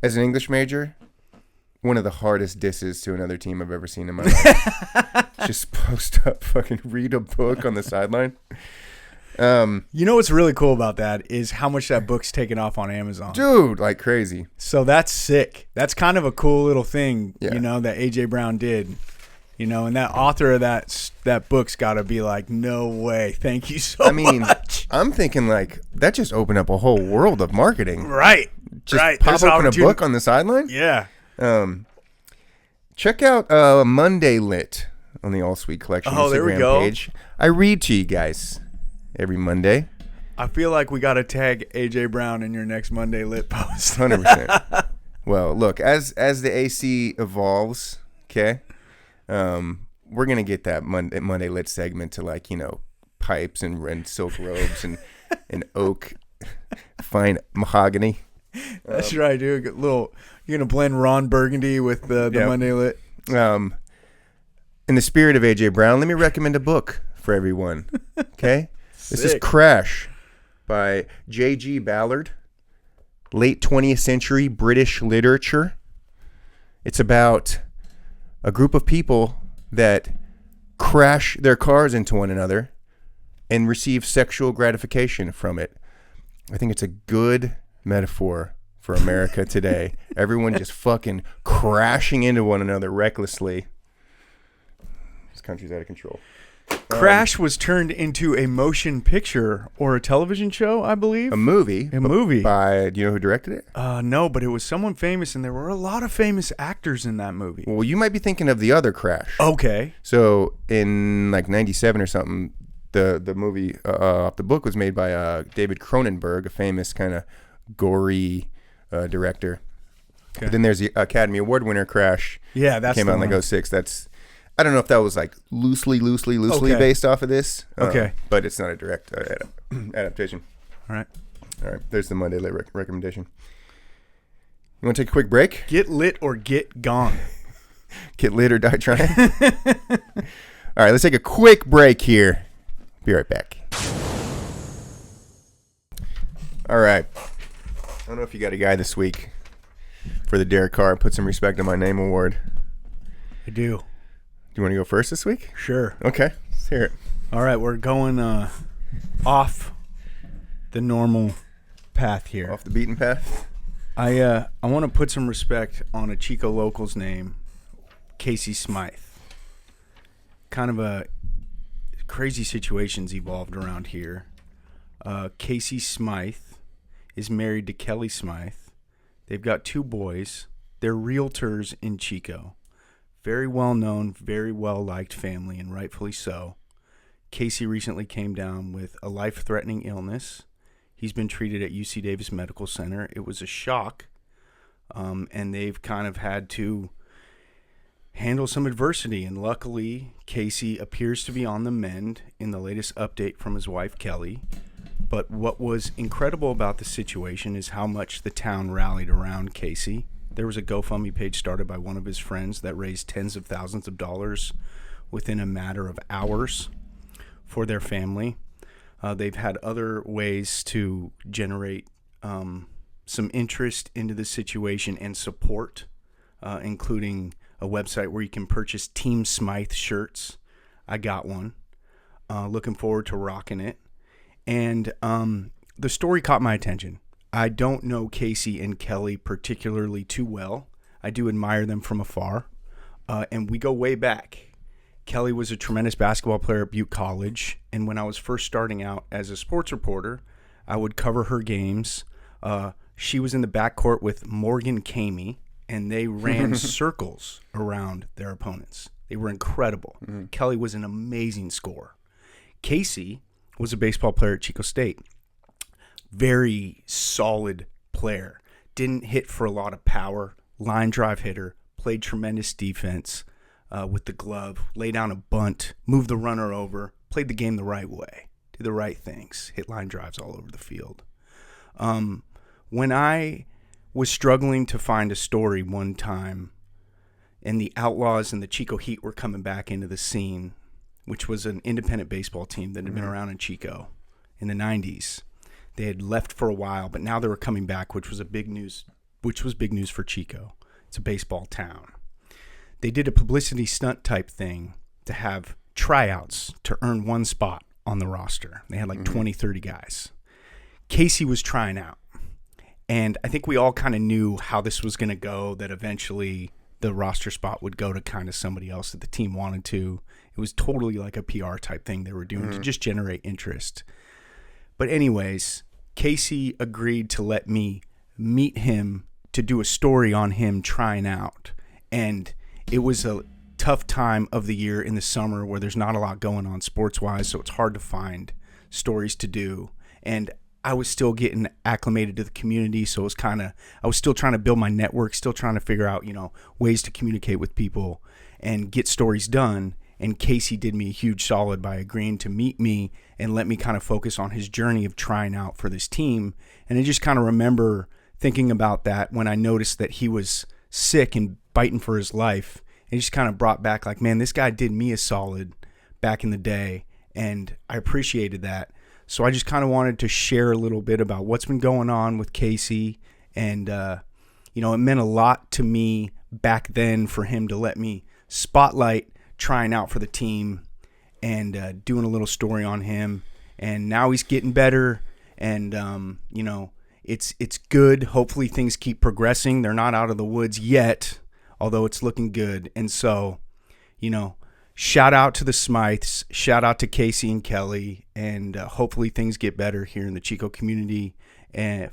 As an English major, one of the hardest disses to another team I've ever seen in my life. Just post up, fucking read a book on the sideline. You know what's really cool about that is how much that book's taken off on Amazon. Dude, like crazy. So that's sick. That's kind of a cool little thing, you know, that AJ Brown did. You know, and that author of that book's got to be like, no way, thank you so much. I'm thinking like that just opened up a whole world of marketing. Right. Just right. pop open a book on the sideline. Yeah. Check out Monday Lit on the Ahlswede Collection Instagram page. I read to you guys every Monday. I feel like we got to tag AJ Brown in your next Monday Lit post. 100%. Well, look, as the AC evolves, okay, we're gonna get that Monday Lit segment to like, you know, pipes and silk robes and oak, fine mahogany. That's right, dude. You're gonna blend Ron Burgundy with the Monday Lit. In the spirit of AJ Brown, let me recommend a book for everyone. Okay, this is Crash by J.G. Ballard. Late 20th century British literature. It's about a group of people that crash their cars into one another and receive sexual gratification from it. I think it's a good metaphor for America today. Everyone just fucking crashing into one another recklessly. This country's out of control. Crash was turned into a motion picture or a television show, I believe. A movie. A movie. Do you know who directed it? No, but it was someone famous, and there were a lot of famous actors in that movie. Well, you might be thinking of the other Crash. Okay. So in like 97 or something, the movie off the book was made by David Cronenberg, a famous kind of gory director. Okay. But then there's the Academy Award winner Crash. Yeah, that's came out in like 2006. That's, I don't know if that was like loosely based off of this. Okay, but it's not a direct adaptation. All right. There's the Monday Lit recommendation. You want to take a quick break? Get lit or get gone. Get lit or die trying. All right, let's take a quick break here. Be right back. All right. I don't know if you got a guy this week for the Derek Carr Put Some Respect on My Name award. I do. Do you want to go first this week? Sure. Okay, let's hear it. All right, we're going off the normal path here. Off the beaten path? I want to put some respect on a Chico local's name, Casey Smythe. Kind of a crazy situations evolved around here. Casey Smythe is married to Kelly Smythe. They've got 2 boys. They're realtors in Chico. Very well known, very well liked family, and rightfully so. Casey recently came down with a life-threatening illness. He's been treated at UC Davis Medical Center. It was a shock, and they've kind of had to handle some adversity. And luckily, Casey appears to be on the mend in the latest update from his wife, Kelly. But what was incredible about the situation is how much the town rallied around Casey. There was a GoFundMe page started by one of his friends that raised tens of thousands of dollars within a matter of hours for their family. They've had other ways to generate some interest into the situation and support, including a website where you can purchase Team Smythe shirts. I got one. Looking forward to rocking it. And the story caught my attention. I don't know Casey and Kelly particularly too well. I do admire them from afar. And we go way back. Kelly was a tremendous basketball player at Butte College, and when I was first starting out as a sports reporter, I would cover her games. She was in the backcourt with Morgan Kamey, and they ran circles around their opponents. They were incredible. Mm-hmm. Kelly was an amazing scorer. Casey was a baseball player at Chico State. Very solid player. Didn't hit for a lot of power. Line drive hitter. Played tremendous defense. With the glove, lay down a bunt, move the runner over, played the game the right way, did the right things, hit line drives all over the field. When I was struggling to find a story one time, and the Outlaws and the Chico Heat were coming back into the scene, which was an independent baseball team that had been around in Chico in the 90s. They had left for a while, but now they were coming back, which was big news for Chico. It's a baseball town. They did a publicity stunt type thing to have tryouts to earn one spot on the roster. They had like 20, 30 guys. Casey was trying out. And I think we all kind of knew how this was going to go, that eventually the roster spot would go to kind of somebody else that the team wanted to. It was totally like a PR type thing they were doing to just generate interest. But anyways, Casey agreed to let me meet him to do a story on him trying out. And it was a tough time of the year in the summer where there's not a lot going on sports-wise, so it's hard to find stories to do. And I was still getting acclimated to the community, so it was I was still trying to build my network, still trying to figure out, ways to communicate with people and get stories done. And Casey did me a huge solid by agreeing to meet me and let me kind of focus on his journey of trying out for this team. And I just kind of remember thinking about that when I noticed that he was sick and fighting for his life. And just kind of brought back like, man, this guy did me a solid back in the day, and I appreciated that. So I just kind of wanted to share a little bit about what's been going on with Casey, and it meant a lot to me back then for him to let me spotlight trying out for the team and doing a little story on him. And now he's getting better, and it's good. Hopefully things keep progressing. They're not out of the woods yet, although it's looking good. And so, shout out to the Smythes, shout out to Casey and Kelly, and hopefully things get better here in the Chico community, and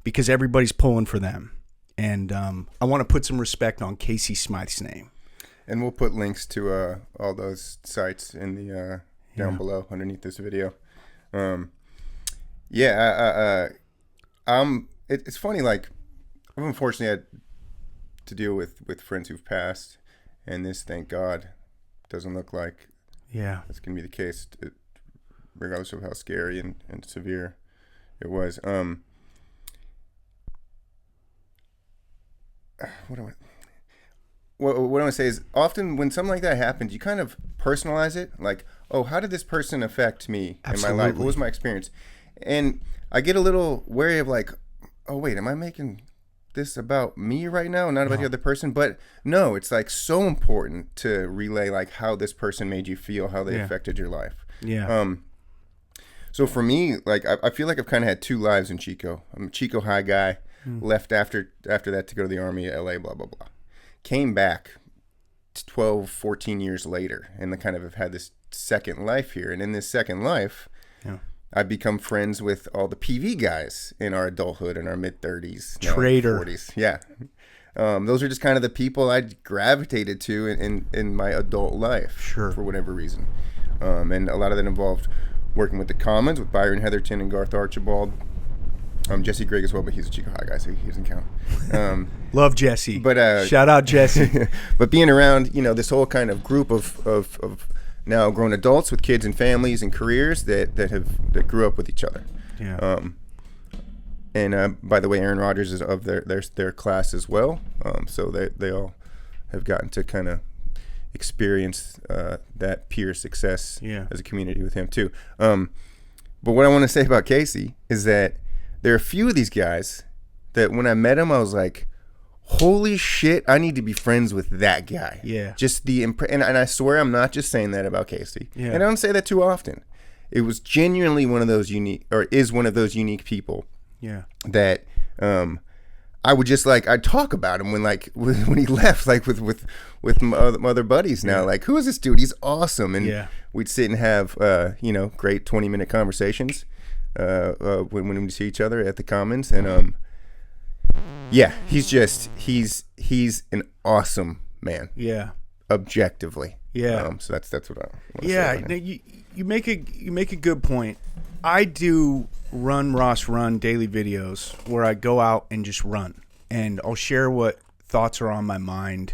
because everybody's pulling for them. And I want to put some respect on Casey Smythe's name. And we'll put links to all those sites in the down below underneath this video. It's funny, like, I've unfortunately had to deal with friends who've passed, and this, thank God, doesn't look like that's going to be the case, regardless of how scary and severe it was. What I want to say is, often when something like that happens, you kind of personalize it. Like, oh, how did this person affect me in my life? What was my experience? And I get a little wary of, like, oh, wait, am I making this about me right now and not about the other person? But no, it's like so important to relay, like, how this person made you feel, how they affected your life. So for me, like, I feel like I've kind of had two lives in Chico. I'm a Chico High guy, left after that to go to the Army at LA, blah, blah, blah. Came back 12, 14 years later, and kind of have had this second life here. And in this second life, I've become friends with all the PV guys in our adulthood, in our mid-30s. Traitor. 40s. Yeah. Those are just kind of the people I gravitated to in my adult life. Sure. For whatever reason. And a lot of that involved working with the Commons, with Byron Heatherton and Garth Archibald. Jesse Grigg as well, but he's a Chico High guy, so he doesn't count. Love Jesse. But shout out Jesse. But being around, this whole kind of group of now grown adults with kids and families and careers that grew up with each other. Yeah. And by the way, Aaron Rodgers is of their class as well. So they all have gotten to kind of experience that peer success as a community with him too. But what I want to say about Casey is that there are a few of these guys that when I met him, I was like, holy shit, I need to be friends with that guy. Yeah. Just and I swear I'm not just saying that about Casey. Yeah. And I don't say that too often. It was genuinely one of those unique people. Yeah. That I would just I'd talk about him when he left, like with my other buddies now. Like, who is this dude? He's awesome. And we'd sit and have great 20-minute conversations when we see each other at the Commons. And he's an awesome man. Yeah. Objectively. Yeah. So that's what I want to say. You make a good point. I do Run Ross Run daily videos where I go out and just run, and I'll share what thoughts are on my mind.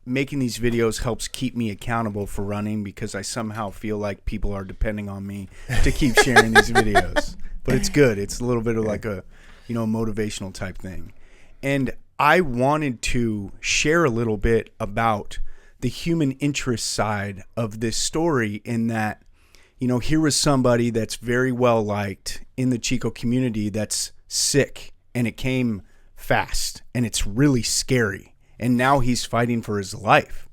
Making these videos helps keep me accountable for running, because I somehow feel like people are depending on me to keep sharing these videos. But it's good. It's a little bit of like a motivational type thing. And I wanted to share a little bit about the human interest side of this story, in that, here was somebody that's very well liked in the Chico community that's sick, and it came fast, and it's really scary. And now he's fighting for his life.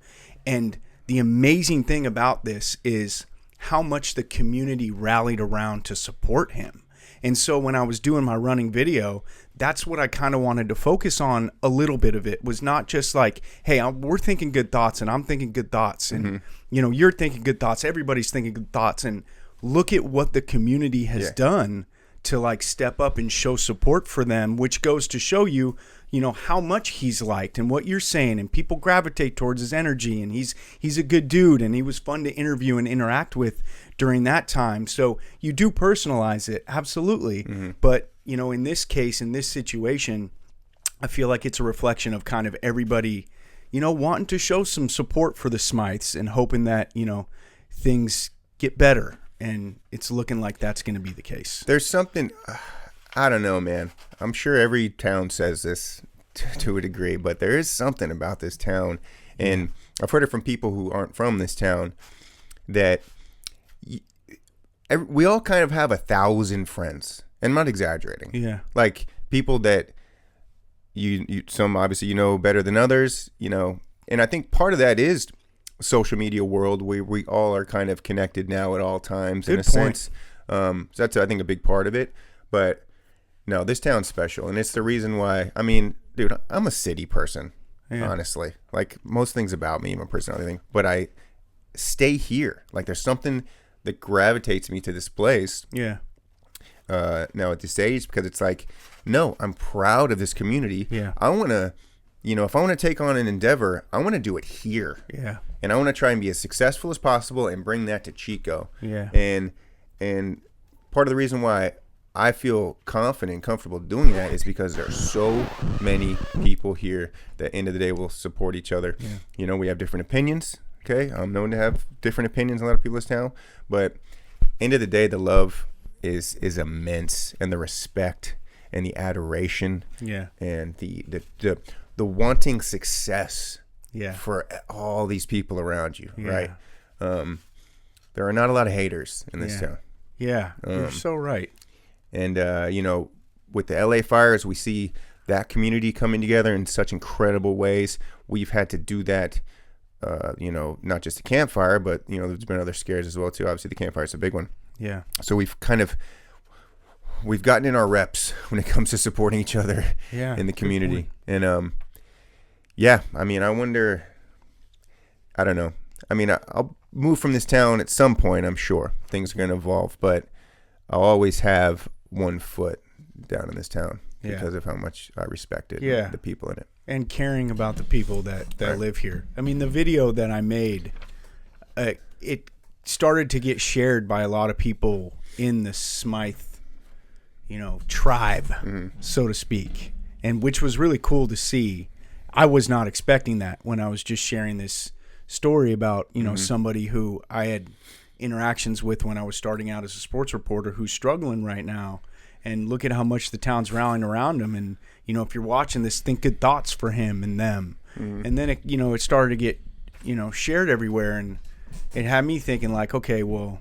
And the amazing thing about this is how much the community rallied around to support him. And so when I was doing my running video, that's what I kind of wanted to focus on. A little bit of it was not just like, hey, we're thinking good thoughts, and I'm thinking good thoughts, and you're thinking good thoughts, everybody's thinking good thoughts, and look at what the community has done to step up and show support for them, which goes to show you, how much he's liked and what you're saying, and people gravitate towards his energy, and he's a good dude, and he was fun to interview and interact with during that time. So you do personalize it, absolutely. But, in this case, in this situation, I feel like it's a reflection of kind of everybody, wanting to show some support for the Smythes and hoping that, things get better. And it's looking like that's going to be the case. There's something, I don't know, man. I'm sure every town says this to a degree, but there is something about this town. And I've heard it from people who aren't from this town, that we all kind of have 1,000 friends. And I'm not exaggerating. Yeah. Like, people that some obviously better than others, And I think part of that is social media world, where we all are kind of connected now at all times. Good in a point. Sense. So that's, I think, a big part of it. But no, this town's special, and it's the reason why. I mean, dude, I'm a city person, honestly. Like, most things about me, my personality, but I stay here. Like, there's something that gravitates me to this place. Yeah. Now at this age, because it's like, no, I'm proud of this community. Yeah. I want to if I want to take on an endeavor, I want to do it here. Yeah. And I want to try and be as successful as possible and bring that to Chico. Yeah. And part of the reason why I feel confident and comfortable doing that is because there are so many people here that at the end of the day will support each other. Yeah. We have different opinions. Okay. I'm known to have different opinions in a lot of people's town, but end of the day, the love is immense, and the respect and the adoration. Yeah. And the wanting success. Yeah. For all these people around you. Yeah. Right. There are not a lot of haters in this town. Yeah. You're so right. And, with the LA fires, we see that community coming together in such incredible ways. We've had to do that, not just the campfire, but, there's been other scares as well, too. Obviously, the campfire is a big one. Yeah. So we've gotten in our reps when it comes to supporting each other in the community. And, I wonder, I don't know. I'll move from this town at some point, I'm sure. Things are going to evolve, but I'll always have one foot down in this town because of how much I respect it and the people in it. And caring about the people that live here. The video that I made, it started to get shared by a lot of people in the Smythe, tribe, so to speak, and which was really cool to see. I was not expecting that when I was just sharing this story about, somebody who I had interactions with when I was starting out as a sports reporter who's struggling right now, and look at how much the town's rallying around him. And, if you're watching this, think good thoughts for him and them. And then, it started to get, shared everywhere. And it had me thinking like, okay, well,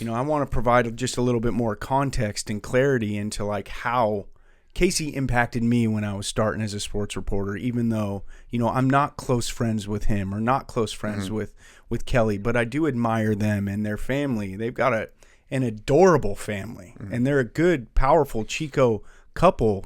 I want to provide just a little bit more context and clarity into like how Casey impacted me when I was starting as a sports reporter, even though, I'm not close friends with him or not close friends with Kelly, but I do admire them and their family. They've got an adorable family, and they're a good, powerful Chico couple,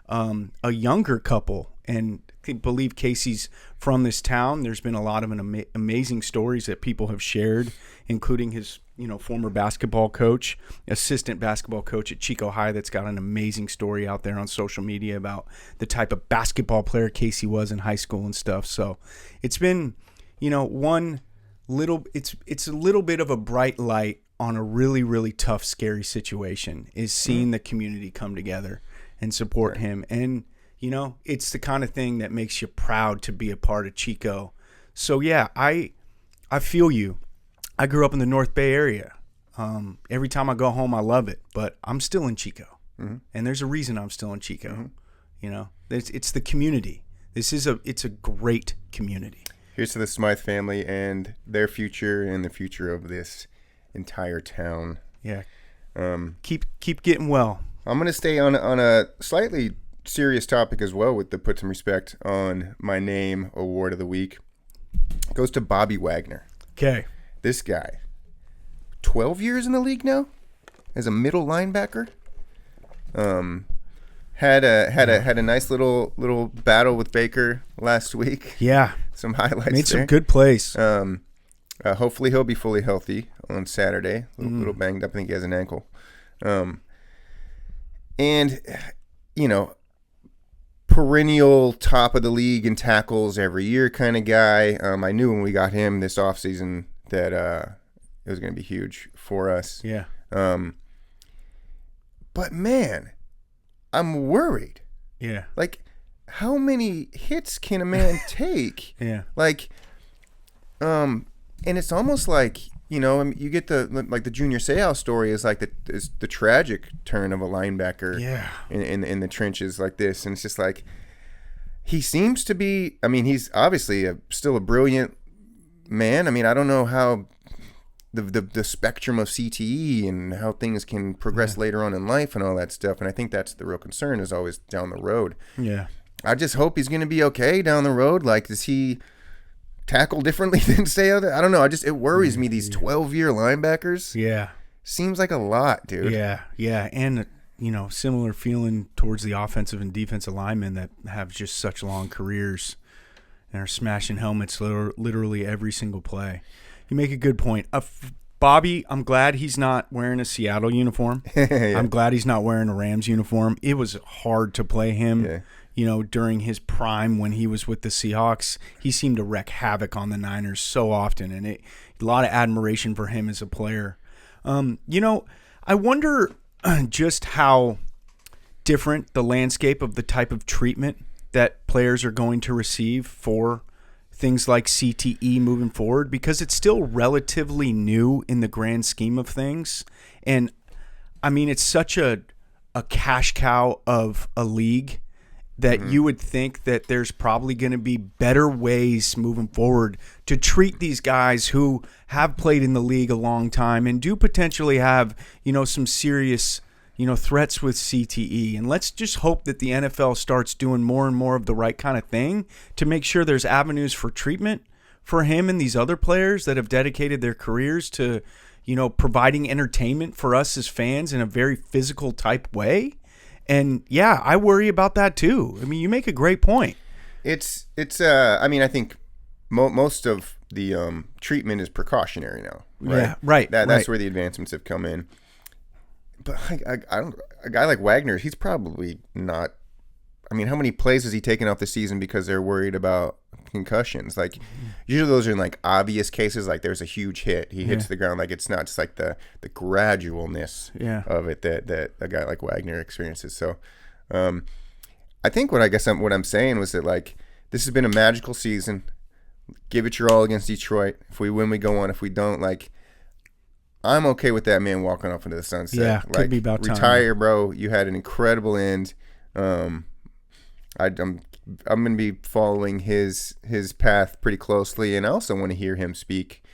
a younger couple. And I believe Casey's from this town. There's been a lot of amazing stories that people have shared, including his former basketball coach, assistant basketball coach at Chico High, that's got an amazing story out there on social media about the type of basketball player Casey was in high school and stuff. So it's been, it's a little bit of a bright light on a really, really tough, scary situation, is seeing the community come together and support him. And, it's the kind of thing that makes you proud to be a part of Chico. So yeah, I feel you. I grew up in the North Bay area. Every time I go home, I love it, but I'm still in Chico, and there's a reason I'm still in Chico. It's the community. It's a great community. Here's to the Smythe family and their future and the future of this entire town. Yeah. Keep getting well. I'm gonna stay on a slightly serious topic as well with the Put Some Respect on My Name Award of the Week. It goes to Bobby Wagner. Okay. This guy, 12 years in the league now as a middle linebacker. Had a nice little battle with Baker last week. Yeah, some highlights. Made some good plays. Hopefully he'll be fully healthy on Saturday. A little banged up. I think he has an ankle. And perennial top of the league in tackles every year kind of guy. I knew when we got him this offseason that it was going to be huge for us. Yeah. But man, I'm worried. Yeah. Like, how many hits can a man take? Yeah. Like, and it's almost like, you get the Junior Seau story is like the tragic turn of a linebacker. Yeah. In the trenches like this, and it's just like he seems to be. He's obviously still a brilliant man. I don't know how the spectrum of CTE and how things can progress later on in life and all that stuff. And I think that's the real concern, is always down the road. Yeah. I just hope he's going to be okay down the road. Like, does he tackle differently than Seau? I don't know. It worries me, these 12-year linebackers. Yeah. Seems like a lot, dude. Yeah. Yeah. And, similar feeling towards the offensive and defensive linemen that have just such long careers and are smashing helmets literally every single play. You make a good point. Bobby, I'm glad he's not wearing a Seattle uniform. Yeah. I'm glad he's not wearing a Rams uniform. It was hard to play him, during his prime when he was with the Seahawks. He seemed to wreak havoc on the Niners so often, and a lot of admiration for him as a player. I wonder just how different the landscape of the type of treatment that players are going to receive for things like CTE moving forward, because it's still relatively new in the grand scheme of things. And I mean, it's such a cash cow of a league that you would think that there's probably going to be better ways moving forward to treat these guys who have played in the league a long time and do potentially have, some serious, threats with CTE. And let's just hope that the NFL starts doing more and more of the right kind of thing to make sure there's avenues for treatment for him and these other players that have dedicated their careers to, providing entertainment for us as fans in a very physical type way. And yeah, I worry about that too. I mean, you make a great point. I mean, I think most of the treatment is precautionary now. Right? Yeah, right. That's where the advancements have come in. But a guy like Wagner, he's probably not. I mean, how many plays has he taken off the season because they're worried about concussions? Like, usually those are in like obvious cases, like there's a huge hit, he hits the ground. Like, it's not just like the gradualness of it that a guy like Wagner experiences. So, I think what I'm saying was that, like, this has been a magical season. Give it your all against Detroit. If we win, we go on. If we don't, like, I'm okay with that man walking off into the sunset. Yeah, like, could be about time. Retire, bro. You had an incredible end. I'm going to be following his path pretty closely, and I also want to hear him speak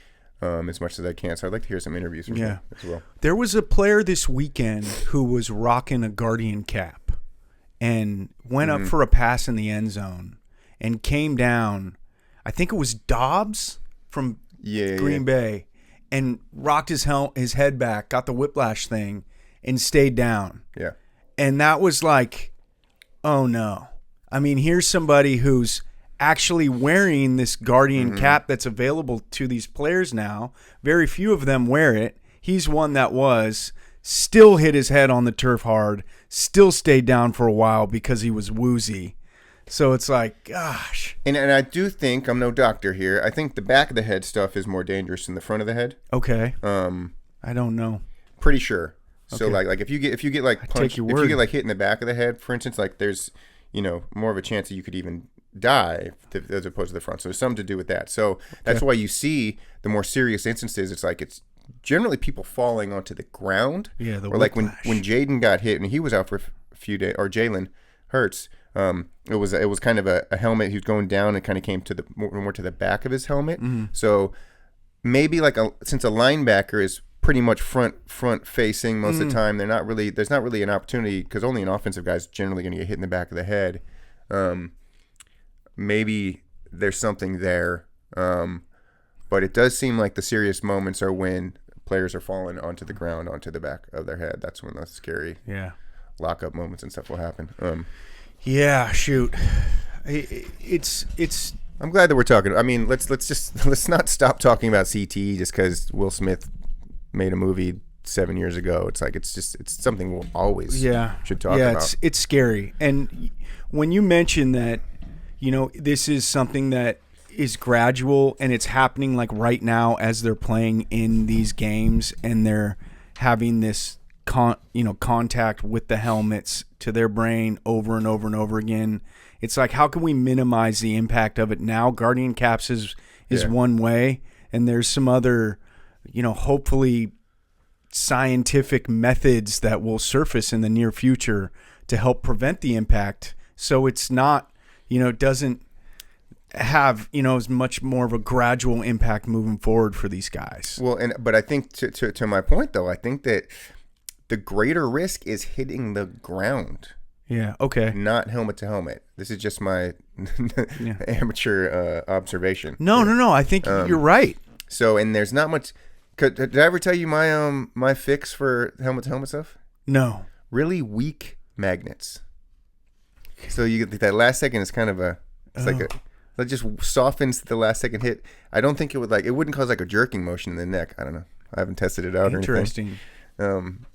as much as I can. So I'd like to hear some interviews from him as well. There was a player this weekend who was rocking a Guardian cap and went up for a pass in the end zone and came down. I think it was Dobbs from Green Bay, and rocked his head back, got the whiplash thing, and stayed down. Yeah. And that was like, oh no. I mean, here's somebody who's actually wearing this Guardian cap that's available to these players now. Very few of them wear it. He's one that still hit his head on the turf hard, still stayed down for a while because he was woozy. So it's like, gosh. And I do think, I'm no doctor here, I think the back of the head stuff is more dangerous than the front of the head. Okay. I don't know. Pretty sure. Okay. So like if you get like punched, if you get like hit in the back of the head, for instance, like there's, more of a chance that you could even die as opposed to the front. So there's something to do with that. So that's why you see the more serious instances. It's like it's generally people falling onto the ground. Yeah, or like when Jaden got hit and he was out for a few days, or Jalen Hurts. It was kind of a helmet. He was going down and kind of came to more to the back of his helmet. So maybe like since a linebacker is pretty much front facing most of the time, there's not really an opportunity, because only an offensive guy's generally going to get hit in the back of the head. Maybe there's something there, but it does seem like the serious moments are when players are falling onto the ground, onto the back of their head. That's when the scary lockup moments and stuff will happen. Yeah, shoot. It's. I'm glad that we're talking. I mean, let's not stop talking about CTE just because Will Smith made a movie 7 years ago. It's like it's something we'll always should talk about. Yeah, it's scary. And when you mention that, this is something that is gradual and it's happening like right now as they're playing in these games and they're having this contact with the helmets to their brain over and over and over again. It's like, how can we minimize the impact of it now? Guardian caps is one way, and there's some other, hopefully scientific methods that will surface in the near future to help prevent the impact. So it's not, doesn't have, as much more of a gradual impact moving forward for these guys. Well, but I think to my point though, I think that the greater risk is hitting the ground. Yeah, okay. Not helmet to helmet. This is just my amateur observation. No. I think you're right. So, and there's not much. Did I ever tell you my fix for helmet to helmet stuff? No. Really weak magnets. So you get that last second is kind of it just softens the last second hit. I don't think it wouldn't cause like a jerking motion in the neck. I don't know. I haven't tested it out or anything. Interesting.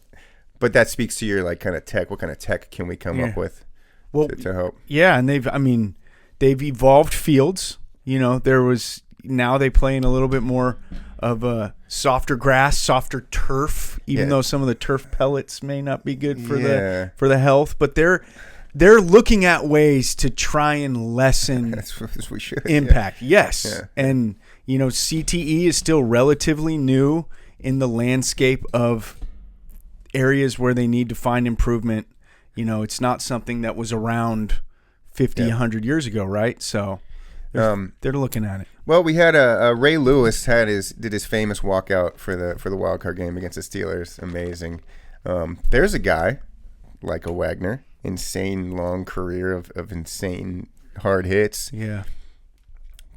But that speaks to your like kind of tech. What kind of tech can we come up with to help. Yeah, and they've evolved fields. Now they play in a little bit more of a softer grass, softer turf, even though some of the turf pellets may not be good for the health, but they're looking at ways to try and lessen we should, impact. Yes. Yeah. And CTE is still relatively new in the landscape of areas where they need to find improvement. It's not something that was around 50, 100 years ago, right? So they're looking at it. Well, we had Ray Lewis did his famous walkout for the wild card game against the Steelers. Amazing. There's a guy like a Wagner, insane long career of insane hard hits. Yeah.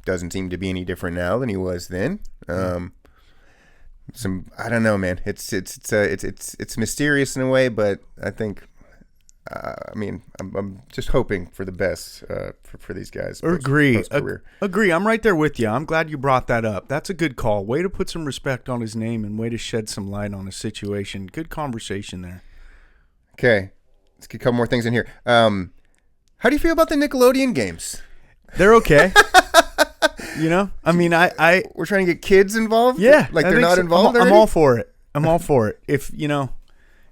Doesn't seem to be any different now than he was then. I don't know, man. It's mysterious in a way, but I think. I'm just hoping for the best for these guys. Agree. I'm right there with you. I'm glad you brought that up. That's a good call. Way to put some respect on his name and way to shed some light on a situation. Good conversation there. Okay. Let's get a couple more things in here. How do you feel about the Nickelodeon games? They're okay. We're trying to get kids involved? Yeah. Like they're not involved already? I'm all for it. If,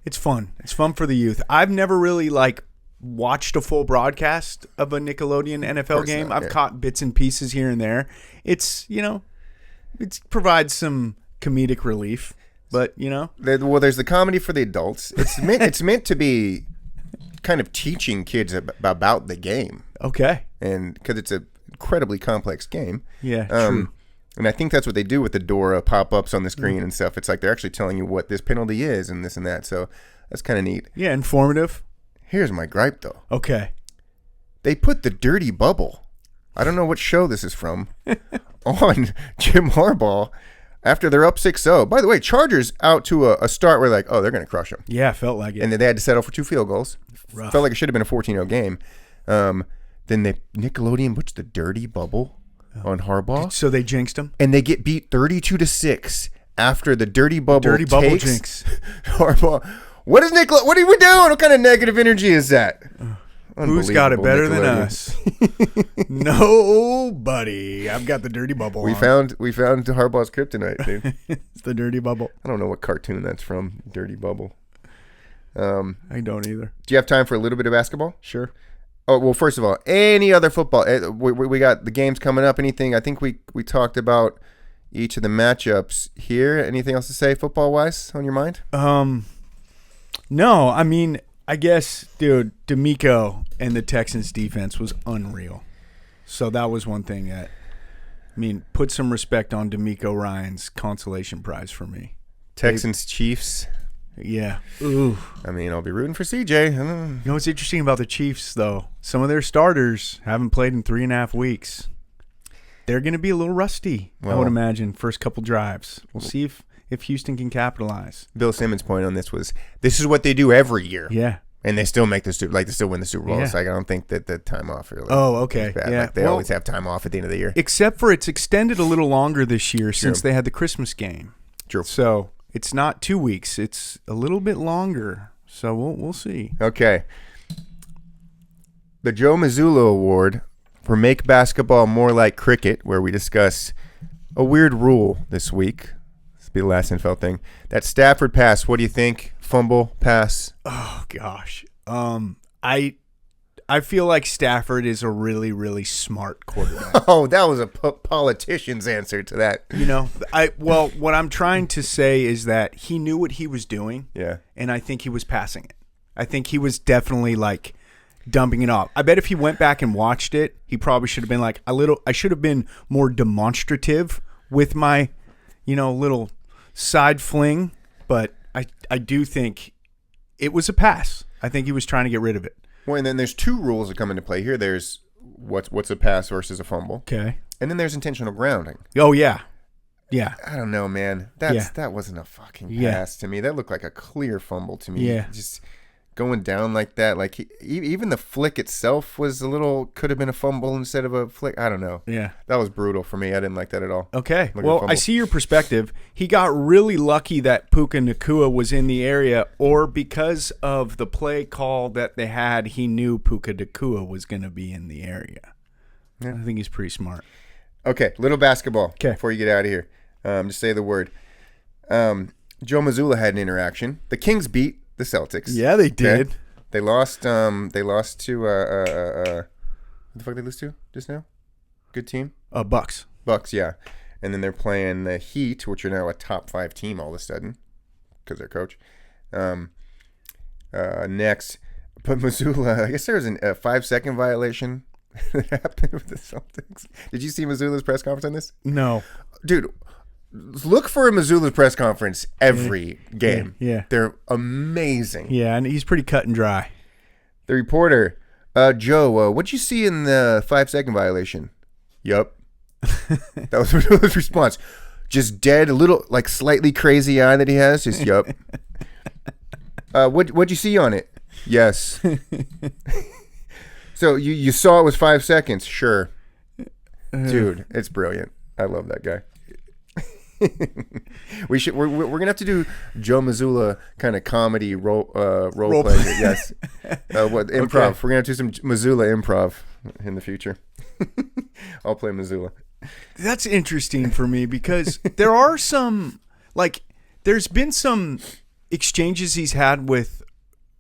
it's fun. It's fun for the youth. I've never really watched a full broadcast of a Nickelodeon NFL game. I've caught bits and pieces here and there. It's, it provides some comedic relief, but there's the comedy for the adults. It's meant to be kind of teaching kids about the game. Okay. And because it's an incredibly complex game. Yeah, true. And I think that's what they do with the Dora pop-ups on the screen and stuff. It's like they're actually telling you what this penalty is and this and that. So that's kind of neat. Yeah, informative. Here's my gripe, though. Okay. They put the dirty bubble, I don't know what show this is from, on Jim Harbaugh after they're up 6-0. By the way, Chargers out to a start where they're going to crush them. Yeah, felt like it. And then they had to settle for 2 field goals. Rough. Felt like it should have been a 14-0 game. Then Nickelodeon puts the dirty bubble on Harbaugh. So they jinxed him? And they get beat 32-6 after the dirty bubble jinx. Harbaugh. What are we doing? What kind of negative energy is that? Who's got it better than us? Nobody. I've got the dirty bubble we on. We found Harbaugh's kryptonite, dude. It's the dirty bubble. I don't know what cartoon that's from, Dirty Bubble. I don't either. Do you have time for a little bit of basketball? Sure. Oh, well, first of all, any other football? We got the games coming up. Anything? I think we talked about each of the matchups here. Anything else to say football-wise on your mind? No. I guess, dude, D'Amico and the Texans defense was unreal. So that was one thing that, put some respect on D'Amico Ryan's consolation prize for me. Texans Chiefs. Yeah. Ooh. I'll be rooting for CJ. You know what's interesting about the Chiefs, though? Some of their starters haven't played in 3.5 weeks. They're going to be a little rusty, I would imagine, first couple drives. We'll see if Houston can capitalize. Bill Simmons' point on this is what they do every year. Yeah. And they still make they still win the Super Bowl. Yeah. So I don't think that the time off really is bad. Yeah. They always have time off at the end of the year. Except for it's extended a little longer this year since they had the Christmas game. True. So it's not 2 weeks. It's a little bit longer. So we'll see. Okay. The Joe Mazzulla Award for Make Basketball More Like Cricket, where we discuss a weird rule this week. This will be the last NFL thing. That Stafford pass, what do you think? Fumble, pass? Oh, gosh. I feel like Stafford is a really, really smart quarterback. Oh, that was a politician's answer to that. What I'm trying to say is that he knew what he was doing. Yeah. And I think he was passing it. I think he was definitely dumping it off. I bet if he went back and watched it, he probably should have been I should have been more demonstrative with my, little side fling. But I do think it was a pass. I think he was trying to get rid of it. Well, and then there's 2 rules that come into play here. There's what's a pass versus a fumble. Okay. And then there's intentional grounding. Oh, yeah. Yeah. I don't know, man. That wasn't a fucking pass to me. That looked like a clear fumble to me. Yeah. Just going down like that. Like even the flick itself was could have been a fumble instead of a flick. I don't know. Yeah. That was brutal for me. I didn't like that at all. Okay. Well, I see your perspective. He got really lucky that Puka Nacua was in the area, or because of the play call that they had, he knew Puka Nacua was going to be in the area. Yeah. I think he's pretty smart. Okay, little basketball before you get out of here. Just say the word. Joe Mazzulla had an interaction. The Kings beat the Celtics. Yeah, they did. Okay? They lost. They lost to what the fuck did they lose to just now? Good team. Bucks. Bucks, yeah. And then they're playing the Heat, which are now a top 5 team all of a sudden because their coach. Next, but Mazzulla, I guess there was a 5-second violation that happened with the Celtics. Did you see Mazzulla's press conference on this? No. Dude, look for a Mazzulla's press conference every game. Yeah. They're amazing. Yeah, and he's pretty cut and dry. The reporter, Joe, what'd you see in the 5-second violation? Yup. That was Mazzulla's response. Just dead, a little, like, slightly crazy eye that he has. Just, yup. What'd you see on it? Yes. So you saw it was 5 seconds? Sure. Dude, it's brilliant. I love that guy. We're gonna have to do Joe Mazzulla kind of comedy role play. Yes. Improv? Okay. We're gonna have to do some Mazzulla improv in the future. I'll play Mazzulla. That's interesting for me because there are some, like, there's been some exchanges he's had with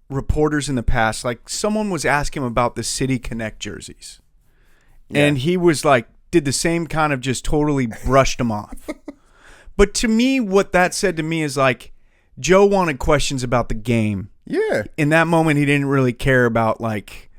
reporters in the past. Like, someone was asking him about the City Connect jerseys, and he was like, did the same kind of just totally brushed them off. But to me, what that said to me is like, Joe wanted questions about the game. Yeah. In that moment, he didn't really care about like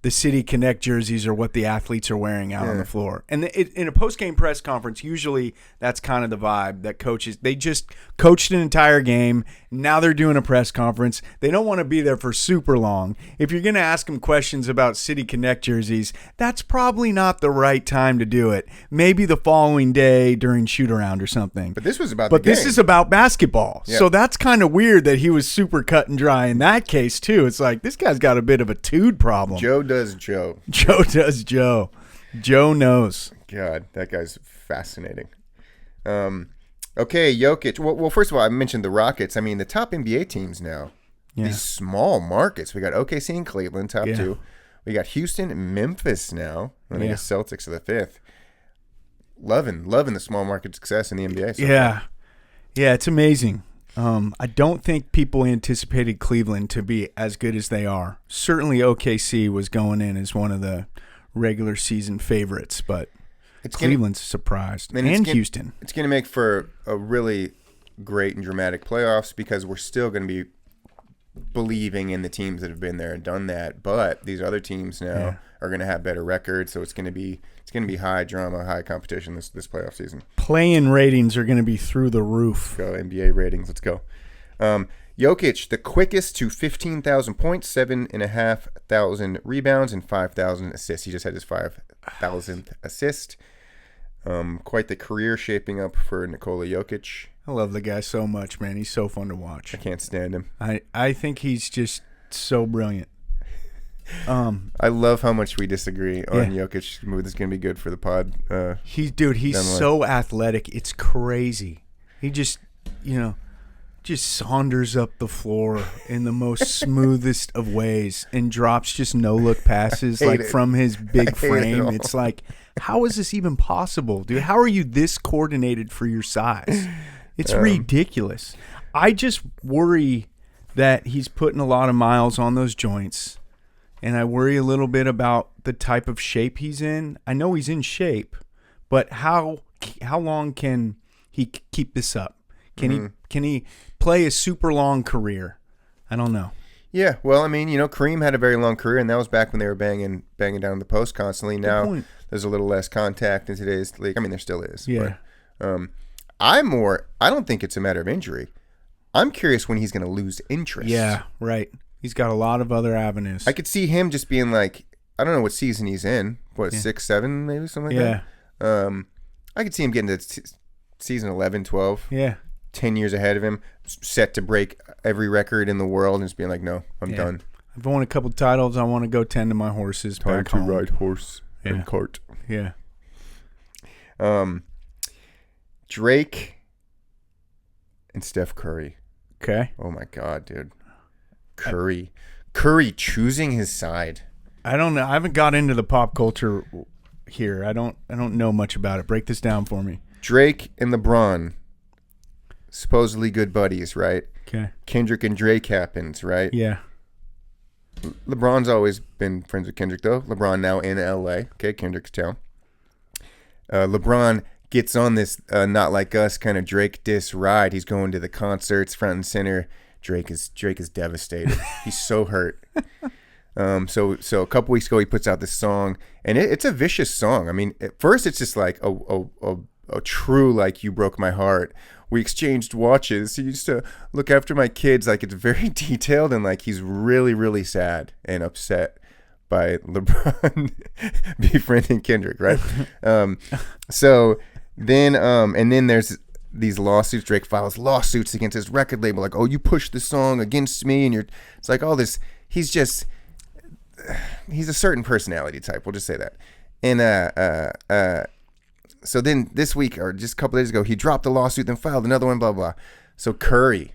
the City Connect jerseys or what the athletes are wearing out on the floor. And in a post-game press conference, usually that's kind of the vibe that coaches, they just coached an entire game. Now they're doing a press conference. They don't want to be there for super long. If you're going to ask them questions about City Connect jerseys, that's probably not the right time to do it. Maybe the following day during shoot-around or something. But this was about the game. But this is about basketball. Yeah. So that's kind of weird that he was super cut and dry in that case, too. It's like, this guy's got a bit of a tude problem. Joe does Joe. Joe does Joe. Joe knows. God, that guy's fascinating. Okay, Jokic. Well, first of all, I mentioned the Rockets. I mean, the top NBA teams now. Yeah. These small markets. We got OKC and Cleveland, top 2. We got Houston and Memphis now. I think the Celtics are the 5th. Loving the small market success in the NBA. So yeah, it's amazing. I don't think people anticipated Cleveland to be as good as they are. Certainly OKC was going in as one of the regular season favorites, but Cleveland's surprised. And Houston. It's going to make for a really great and dramatic playoffs because we're still going to be believing in the teams that have been there and done that. But these other teams now are going to have better records, so it's going to be high drama, high competition this playoff season. Play-in ratings are going to be through the roof. Go NBA ratings. Let's go. Jokic, the quickest to 15,000 points, 7,500 rebounds, and 5,000 assists. He just had his 5,000th assist. Quite the career shaping up for Nikola Jokic. I love the guy so much, man. He's so fun to watch. I can't stand him. I think he's just so brilliant. I love how much we disagree on Jokic. This is going to be good for the pod. He's so athletic. It's crazy. He just saunders up the floor in the most smoothest of ways and drops just no-look passes from his big frame. It's like, how is this even possible, dude? How are you this coordinated for your size? It's ridiculous. I just worry that he's putting a lot of miles on those joints, and I worry a little bit about the type of shape he's in. I know he's in shape, but how long can he keep this up? Can he play a super long career? I don't know. Yeah, well, I mean, Kareem had a very long career, and that was back when they were banging down the post constantly. Now there's a little less contact in today's league. I mean, there still is. Yeah. But, I don't think it's a matter of injury. I'm curious when he's going to lose interest. Yeah, right. He's got a lot of other avenues. I could see him just being like, I don't know what season he's in. What, 6, 7, maybe, something like that? I could see him getting to season 11, 12. Yeah. 10 years ahead of him, set to break every record in the world, and just being like, no, I'm done. I've won a couple titles. I want to go tend to my horses back home. Time to ride horse and cart. Yeah. Drake and Steph Curry. Okay. Oh my God, dude. Curry choosing his side. I don't know. I haven't got into the pop culture here. I don't know much about it. Break this down for me. Drake and LeBron, supposedly good buddies, right? Okay. Kendrick and Drake happens, right? Yeah. LeBron's always been friends with Kendrick, though. LeBron now in L.A. Okay, Kendrick's town. LeBron gets on this Not Like Us kind of Drake diss ride. He's going to the concerts front and center. Drake is devastated. He's so hurt. So a couple weeks ago he puts out this song, and it's a vicious song. I mean, at first it's just like a true like you broke my heart. We exchanged watches. He used to look after my kids. Like, it's very detailed, and like he's really, really sad and upset by LeBron befriending Kendrick, right? So then and then there's these lawsuits. Drake files lawsuits against his record label, like, oh, you pushed the song against me, and it's like all this. He's a certain personality type. We'll just say that. And so then this week, or just a couple days ago, he dropped the lawsuit, then filed another one, blah, blah. So Curry,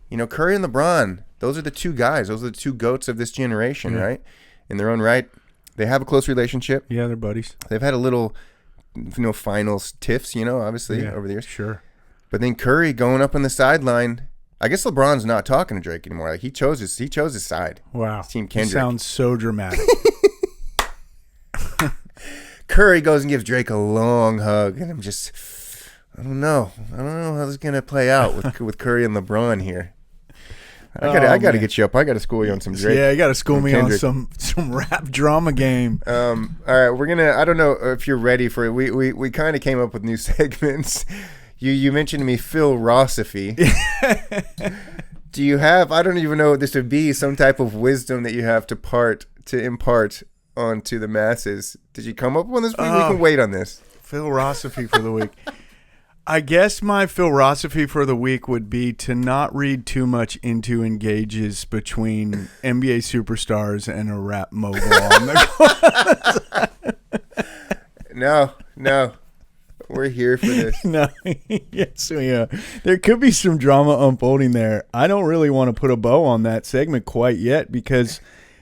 Curry and LeBron, those are the two guys. Those are the two GOATs of this generation, right? In their own right. They have a close relationship. Yeah, they're buddies. They've had a little, finals tiffs, obviously, over the years. Sure. But then Curry going up on the sideline. I guess LeBron's not talking to Drake anymore. Like, he chose his side. Wow. Team Kendrick. Sounds so dramatic. Curry goes and gives Drake a long hug, and I don't know how this is gonna play out with Curry and LeBron here. I gotta get you up. I gotta school you on some Drake. Yeah, you gotta school me Kendrick. On some rap drama game. All right, we're gonna. I don't know if you're ready for it. We kind of came up with new segments. You mentioned to me philosophy. Do you have? I don't even know what this would be. Some type of wisdom that you have to impart onto the masses. Did you come up with this week? We can wait on this. Philosophy for the week. I guess my philosophy for the week would be to not read too much into engages between NBA superstars and a rap mogul. No. We're here for this. No, yes, we are. There could be some drama unfolding there. I don't really want to put a bow on that segment quite yet because,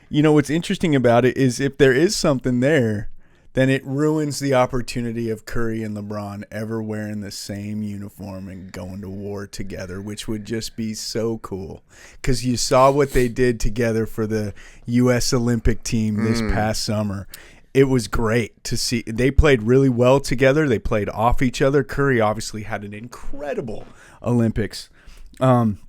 what's interesting about it is if there is something there, then it ruins the opportunity of Curry and LeBron ever wearing the same uniform and going to war together, which would just be so cool. Because you saw what they did together for the U.S. Olympic team this past summer. It was great to see. They played really well together. They played off each other. Curry obviously had an incredible Olympics. And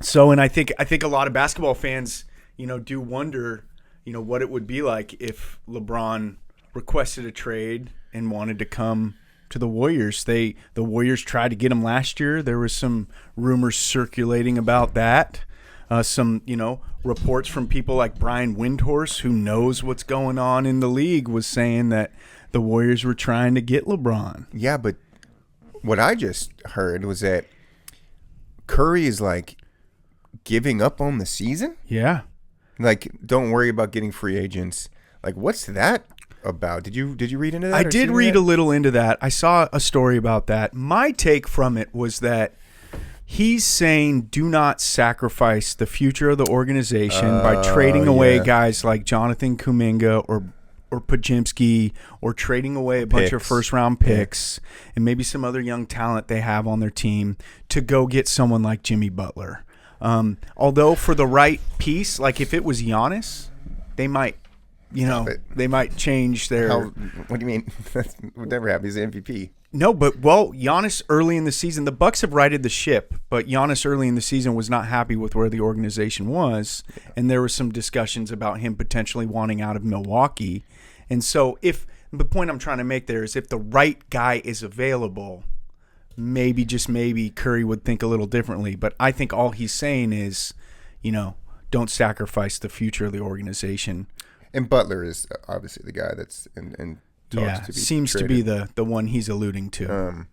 I think a lot of basketball fans, do wonder, what it would be like if LeBron requested a trade and wanted to come to the Warriors. The Warriors tried to get him last year. There was some rumors circulating about that. Some reports from people like Brian Windhorse, who knows what's going on in the league, was saying that the Warriors were trying to get LeBron. Yeah, but what I just heard was that Curry is like giving up on the season. Yeah. Like, don't worry about getting free agents. Like, what's that about? Did you read into that? I did read a little into that. I saw a story about that. My take from it was that he's saying do not sacrifice the future of the organization by trading away guys like Jonathan Kuminga or Podziemski, or trading away a bunch of first-round picks and maybe some other young talent they have on their team to go get someone like Jimmy Butler. Although for the right piece, like if it was Giannis, they might change their... What do you mean? That would never happen. He's the MVP. No, but, Giannis early in the season, the Bucks have righted the ship, but Giannis early in the season was not happy with where the organization was, and there were some discussions about him potentially wanting out of Milwaukee. And so the point I'm trying to make there is if the right guy is available, maybe, just maybe, Curry would think a little differently. But I think all he's saying is, don't sacrifice the future of the organization. And Butler is obviously the guy that's in talks to be seems traded. to be the one he's alluding to.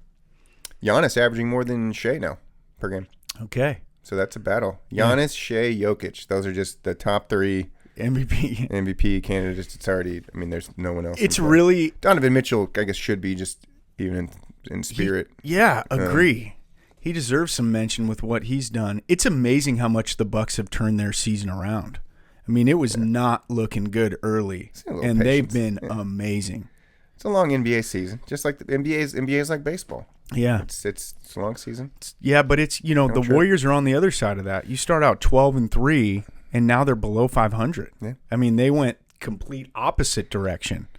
Giannis averaging more than Shea now. per game. Okay. So that's a battle. Giannis, Shea, Jokic. Those are just the top 3 MVP candidates. It's already, I mean, there's no one else. It's really... Donovan Mitchell, I guess, should be just even in spirit. Agree. He deserves some mention with what he's done. It's amazing how much the Bucks have turned their season around. I mean, it was not looking good early, and they've been amazing. It's a long NBA season, just like the NBA's like baseball. Yeah, it's a long season. But it's the Warriors are on the other side of that. You start out 12-3, and now they're below 500. Yeah. I mean, they went complete opposite direction.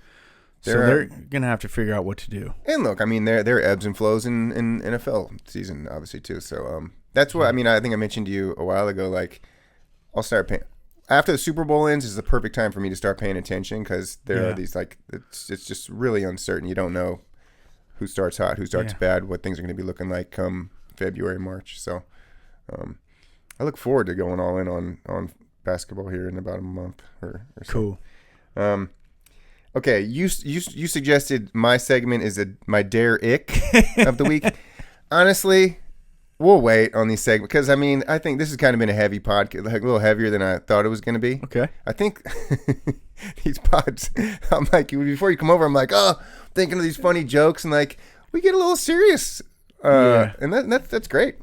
So they're gonna have to figure out what to do. And look, I mean, there are ebbs and flows in NFL season, obviously too. So that's what I mean. I think I mentioned to you a while ago. Like, I'll start paying after the Super Bowl ends. Is the perfect time for me to start paying attention because there are these like it's just really uncertain. You don't know who starts hot, who starts bad, what things are going to be looking like come February, March. So I look forward to going all in on basketball here in about a month or so. Cool. Okay, you suggested my segment is my dare ick of the week. Honestly, we'll wait on these segments because, I mean, I think this has kind of been a heavy podcast, like a little heavier than I thought it was going to be. Okay. I think these pods, I'm like, before you come over, I'm like, thinking of these funny jokes, and like, we get a little serious. And that's great.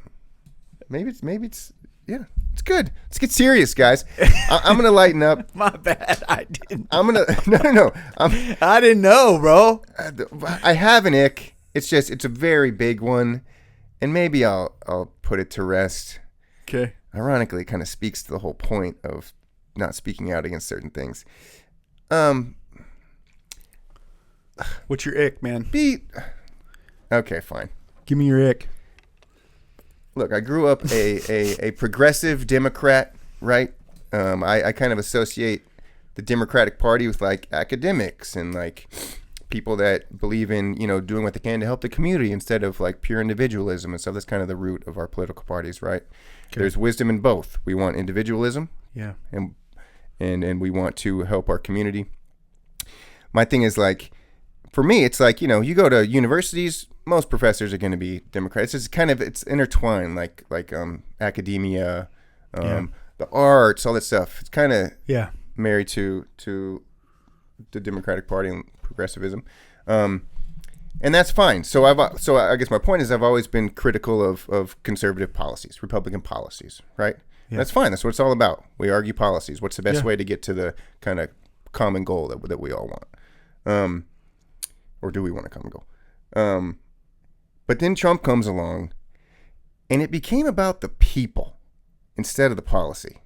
Maybe it's yeah. It's good. Let's get serious, guys. I'm gonna lighten up. My bad. I didn't. I'm gonna no. I didn't know, bro. I have an ick. It's a very big one, and maybe I'll put it to rest. Okay. Ironically, it kind of speaks to the whole point of not speaking out against certain things. What's your ick, man? Okay, fine. Give me your ick. Look, I grew up a progressive Democrat, right? I kind of associate the Democratic Party with like academics and like people that believe in, doing what they can to help the community instead of like pure individualism and stuff. That's kind of the root of our political parties, right? Okay. There's wisdom in both. We want individualism, and we want to help our community. My thing is like, for me, it's like, you go to universities, most professors are going to be Democrats. It's intertwined, like academia, the arts, all that stuff. It's kind of married to the Democratic Party and progressivism, and that's fine. So I guess my point is I've always been critical of conservative policies, Republican policies, right? Yeah. That's fine. That's what it's all about. We argue policies. What's the best way to get to the kind of common goal that we all want? Or do we want a common goal? But then Trump comes along, and it became about the people instead of the policy.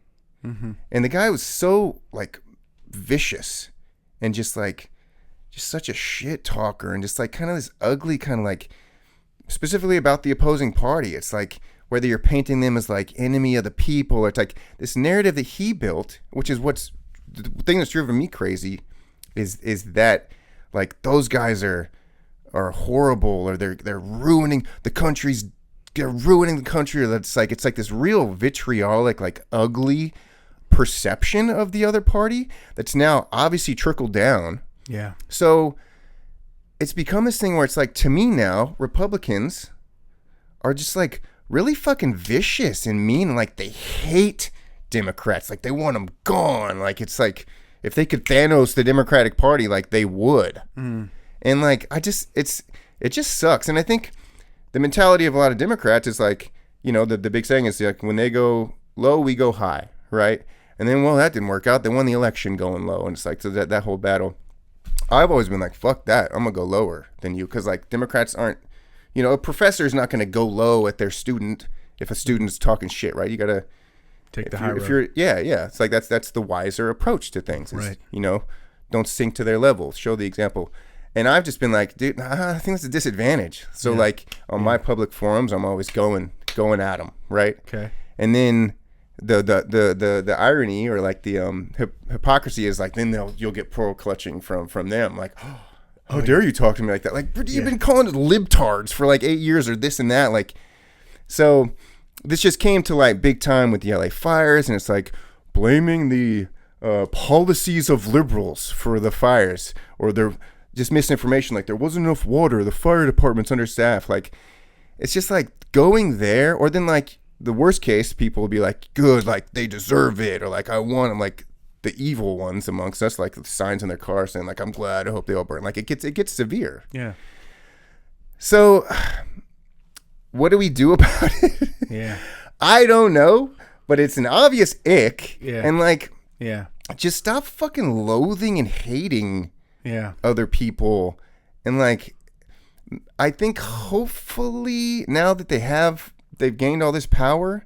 Mm-hmm. And the guy was so like vicious and just such a shit talker and just like kind of this ugly kind of like specifically about the opposing party. It's like whether you're painting them as like enemy of the people, or it's like this narrative that he built, which is what's the thing that's driven me crazy is that like those guys are horrible, or they're ruining the country, or that's like it's like this real vitriolic, like ugly perception of the other party that's now obviously trickled down. Yeah. So it's become this thing where it's like, to me now, Republicans are just like really fucking vicious and mean, and like they hate Democrats, like they want them gone. Like it's like if they could Thanos the Democratic Party, like they would. And like, it just sucks. And I think the mentality of a lot of Democrats is like, the big saying is like, when they go low, we go high, right? And then, well, that didn't work out. They won the election going low. And it's like, so that whole battle, I've always been like, fuck that. I'm going to go lower than you. Cause like Democrats aren't, a professor is not going to go low at their student if a student's talking shit, right? You got to take the high road. It's like, that's the wiser approach to things. Is, right. Don't sink to their level. Show the example. And I've just been like, dude, I think that's a disadvantage. So like on my public forums, I'm always going at them, right? Okay. And then the irony or like the hypocrisy is like, then you'll get pearl clutching from them. Like, how dare you talk to me like that? Like, you've been calling it libtards for like 8 years or this and that. Like, so this just came to like big time with the LA fires, and it's like blaming the policies of liberals for the fires, or they're just misinformation, like there wasn't enough water, the fire department's understaffed. Like, it's just like going there, or then like the worst case, people will be like, good, like they deserve it, or like I want them, like the evil ones amongst us, like the signs in their car saying like I'm glad, I hope they all burn. Like it gets severe. Yeah. So what do we do about it? Yeah. I don't know, but it's an obvious ick. Yeah. And like, yeah, just stop fucking loathing and hating other people. And like, I think hopefully now that they've gained all this power,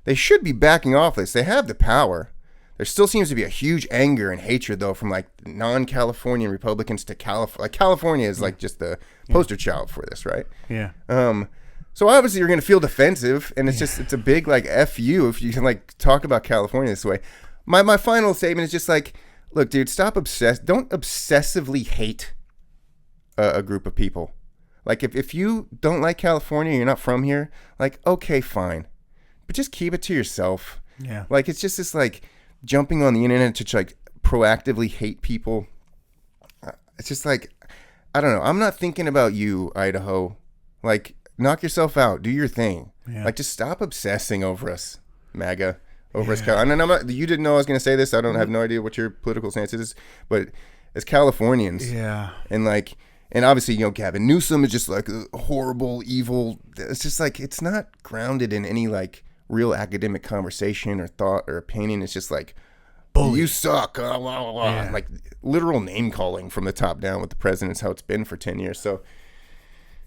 they should be backing off this. They have the power. There still seems to be a huge anger and hatred though from like non-Californian Republicans to California. Like California is like just the poster child for this, right? Yeah. So obviously you're going to feel defensive, and it's a big like F you if you can like talk about California this way. My final statement is just like, look, dude, don't obsessively hate a group of people. Like if you don't like California, you're not from here, like, okay, fine. But just keep it to yourself. Yeah. Like it's just this like jumping on the internet to like proactively hate people. It's just like, I don't know. I'm not thinking about you, Idaho. Like, knock yourself out. Do your thing. Yeah. Like, just stop obsessing over us, MAGA, over us. And you didn't know I was going to say this. I don't have no idea what your political stance is. But as Californians, and like, and obviously, Gavin Newsom is just like a horrible, evil. It's just like, it's not grounded in any like real academic conversation or thought or opinion. It's just like, bully. You suck. Like literal name calling from the top down with the president is how it's been for 10 years. So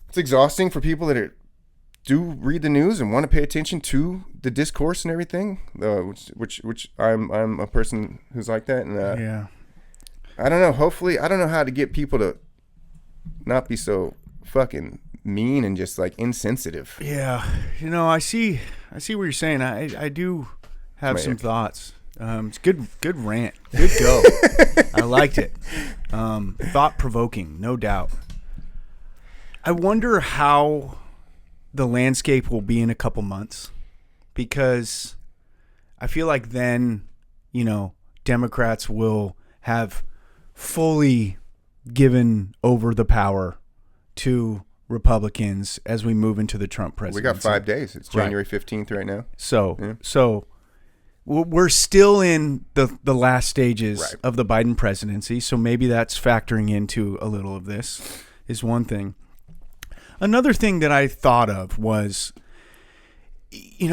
it's exhausting for people that do read the news and want to pay attention to the discourse and everything. Which I'm a person who's like that. And I don't know. Hopefully, I don't know how to get people to not be so fucking mean and just like insensitive. Yeah, I see what you're saying. I do have some thoughts. It's good rant, good go. I liked it. Thought provoking, no doubt. I wonder how the landscape will be in a couple months, because I feel like then, Democrats will have fully given over the power to Republicans as we move into the Trump presidency. We got 5 days. It's January 15th right now. So we're still in the last stages of the Biden presidency. So maybe that's factoring into a little of this is one thing. Another thing that I thought of was,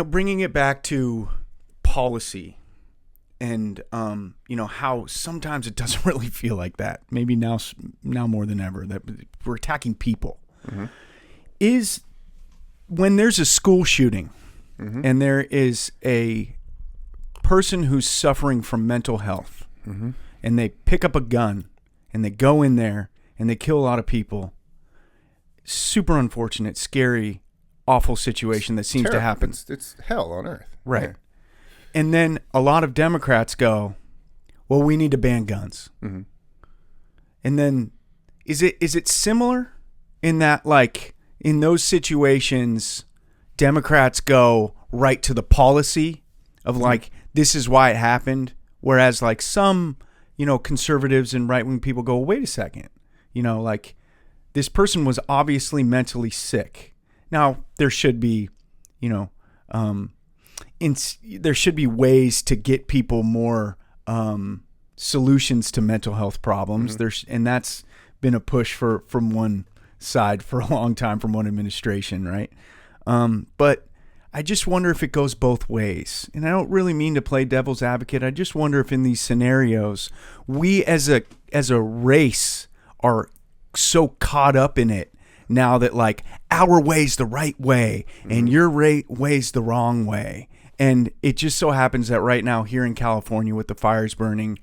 bringing it back to policy and, how sometimes it doesn't really feel like that. Maybe now more than ever that we're attacking people. Mm-hmm. Is when there's a school shooting and there is a person who's suffering from mental health and they pick up a gun and they go in there and they kill a lot of people. Super unfortunate, scary, awful situation that seems to happen. It's hell on earth. Right. Yeah. And then a lot of Democrats go, well, we need to ban guns. Mm-hmm. And then is it similar in that, like, in those situations, Democrats go right to the policy of like, this is why it happened. Whereas like some, conservatives and right-wing people go, wait a second, like, this person was obviously mentally sick. Now, there should be, there should be ways to get people more solutions to mental health problems. And that's been a push from one side for a long time, from one administration, right? But I just wonder if it goes both ways. And I don't really mean to play devil's advocate. I just wonder if in these scenarios, we as a race are so caught up in it now that like our way's the right way and your way's the wrong way. And it just so happens that right now here in California with the fires burning,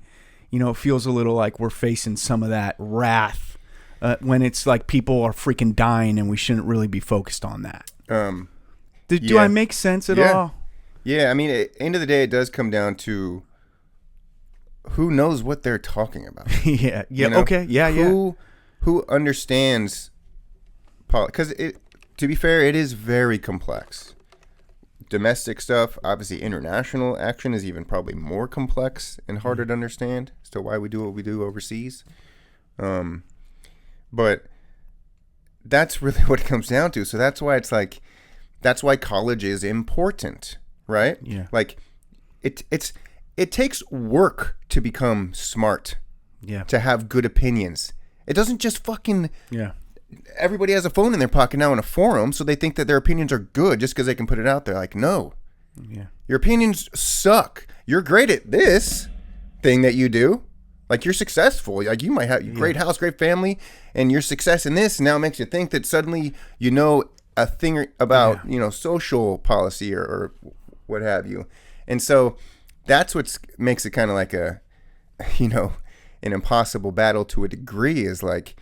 it feels a little like we're facing some of that wrath when it's like people are freaking dying and we shouldn't really be focused on that. Do I make sense at all? Yeah, I mean, at the end of the day, it does come down to who knows what they're talking about. Yeah, okay, yeah. Who understands because to be fair, it is very complex. Domestic stuff, obviously international action is even probably more complex and harder to understand as to why we do what we do overseas. But that's really what it comes down to. So that's why it's like That's why college is important, right? Yeah. Like it takes work to become smart. Yeah. To have good opinions. It doesn't just fucking... Yeah. Everybody has a phone in their pocket now in a forum, so they think that their opinions are good just because they can put it out there. Like, no. Yeah. Your opinions suck. You're great at this thing that you do. Like, you're successful. Like, you might have a great house, great family, and your success in this now makes you think that suddenly you know a thing about, social policy or what have you. And so that's what makes it kind of like a, an impossible battle to a degree, is like,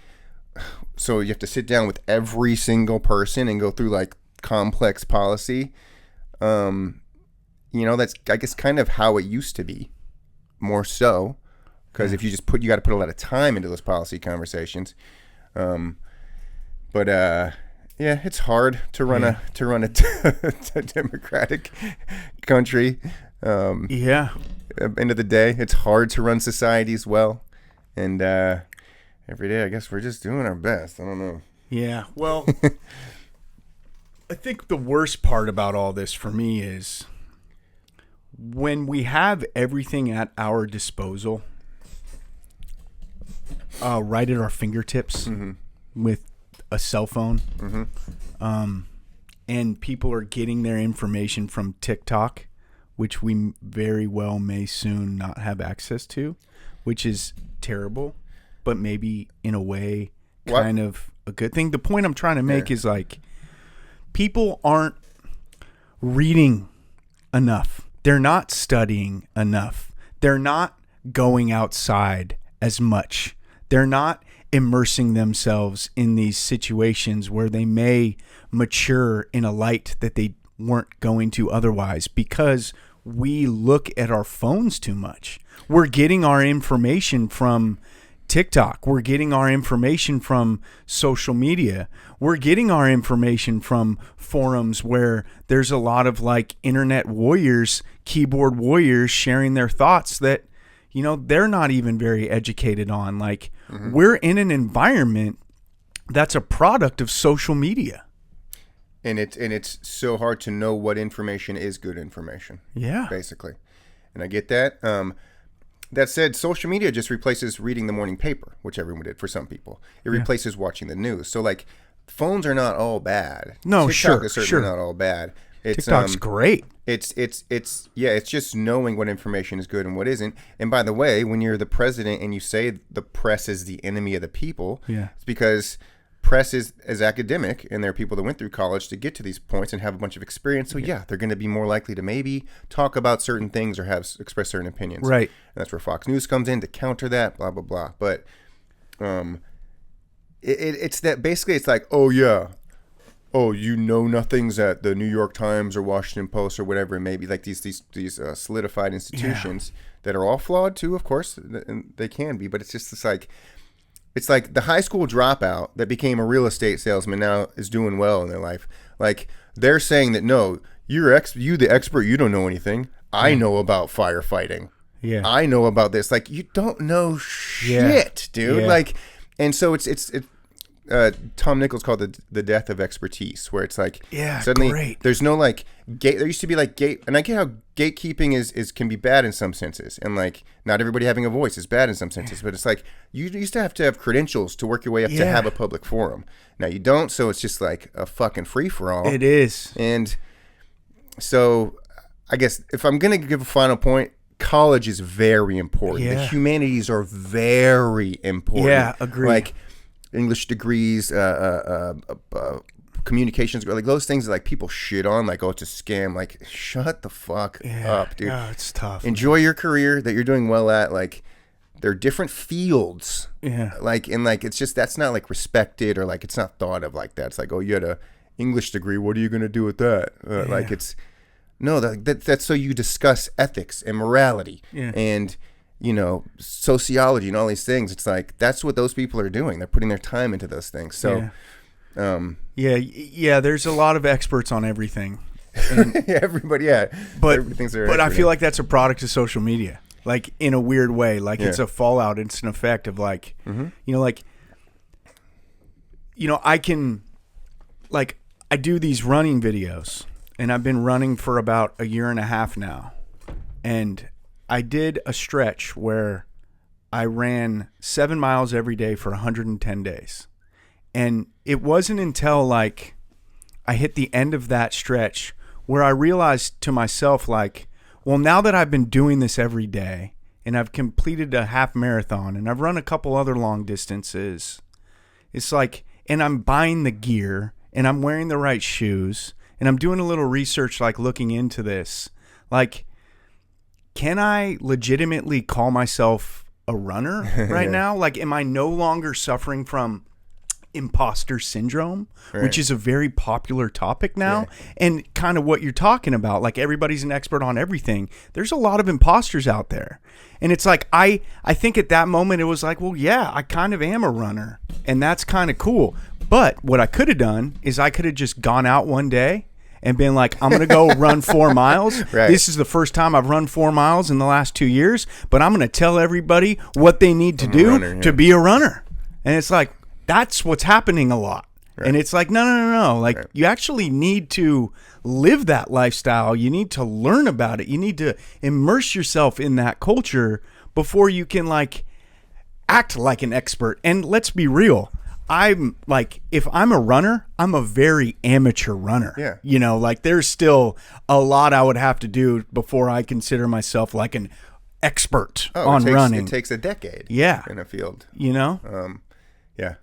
so you have to sit down with every single person and go through like complex policy. That's, I guess, kind of how it used to be, more so, because if you just you got to put a lot of time into those policy conversations. It's hard to run a democratic country. End of the day, it's hard to run society as well, and every day, I guess we're just doing our best. I don't know. Yeah. Well, I think the worst part about all this for me is when we have everything at our disposal, right at our fingertips, with a cell phone, and people are getting their information from TikTok, which we very well may soon not have access to, which is terrible, but maybe in a way kind of a good thing. The point I'm trying to make is like, people aren't reading enough. They're not studying enough. They're not going outside as much. They're not immersing themselves in these situations where they may mature in a light that they weren't going to otherwise, because we look at our phones too much. We're getting our information from TikTok. We're getting our information from social media. We're getting our information from forums where there's a lot of like internet warriors, keyboard warriors sharing their thoughts that, they're not even very educated on. Like, we're in an environment that's a product of social media. And it's so hard to know what information is good information. Yeah. Basically. And I get that. That said, social media just replaces reading the morning paper, which everyone did for some people. It replaces watching the news. So, like, phones are not all bad. No, TikTok is certainly not all bad. TikTok's great. It's just knowing what information is good and what isn't. And by the way, when you're the president and you say the press is the enemy of the people, it's because press is academic, and there are people that went through college to get to these points and have a bunch of experience. So they're going to be more likely to maybe talk about certain things or express certain opinions. Right. And that's where Fox News comes in to counter that, blah, blah, blah. But it's that basically it's like, nothing's at the New York Times or Washington Post or whatever it may be, like these solidified institutions that are all flawed too, of course, and they can be, but it's just it's like the high school dropout that became a real estate salesman now is doing well in their life. Like, they're saying that, no, you the expert, you don't know anything. I know about firefighting. Yeah. I know about this. Like, you don't know shit, dude. Yeah. Like, and so it's Tom Nichols called the death of expertise, where it's like, suddenly there's no like there used to be like and I get how gatekeeping is can be bad in some senses, and like not everybody having a voice is bad in some senses, but it's like you used to have credentials to work your way up to have a public forum. Now you don't, so it's just like a fucking free for all. It is. And so I guess if I'm gonna give a final point, college is very important. The humanities are very important. Yeah, agree. Like English degrees, communications, like those things that like people shit on, like, oh, it's a scam. Like, shut the fuck up, dude. Yeah, it's tough. Enjoy your career that you're doing well at. Like, they're different fields. Yeah. Like, and like, it's just, that's not like respected, or like, it's not thought of like that. It's like, oh, you had a English degree. What are you going to do with that? Like, it's, no, that's so you discuss ethics and morality and, sociology and all these things. It's like, that's what those people are doing. They're putting their time into those things. So, there's a lot of experts on everything. Everybody, but I feel like that's a product of social media, like in a weird way. Like it's a fallout. It's an effect of like, I can, like, I do these running videos, and I've been running for about a year and a half now. And I did a stretch where I ran 7 miles every day for 110 days. And it wasn't until like I hit the end of that stretch where I realized to myself, like, well, now that I've been doing this every day and I've completed a half marathon and I've run a couple other long distances, it's like, and I'm buying the gear and I'm wearing the right shoes and I'm doing a little research, like looking into this, like, can I legitimately call myself a runner right now? Like, am I no longer suffering from imposter syndrome, which is a very popular topic now, and kind of what you're talking about, like everybody's an expert on everything. There's a lot of imposters out there, and it's like I think at that moment it was like, well, yeah, I kind of am a runner, and that's kind of cool. But what I could have done is I could have just gone out one day and been like, I'm going to go run 4 miles. This is the first time I've run 4 miles in the last 2 years, but I'm going to tell everybody what they need to do to be a runner. And it's like, that's what's happening a lot. And it's like, no. Like, you actually need to live that lifestyle. You need to learn about it. You need to immerse yourself in that culture before you can, like, act like an expert. And let's be real. I'm like, if I'm a runner, I'm a very amateur runner. Yeah. You know, like, there's still a lot I would have to do before I consider myself like an expert on running. It takes a decade. Yeah. In a field. You know? Yeah.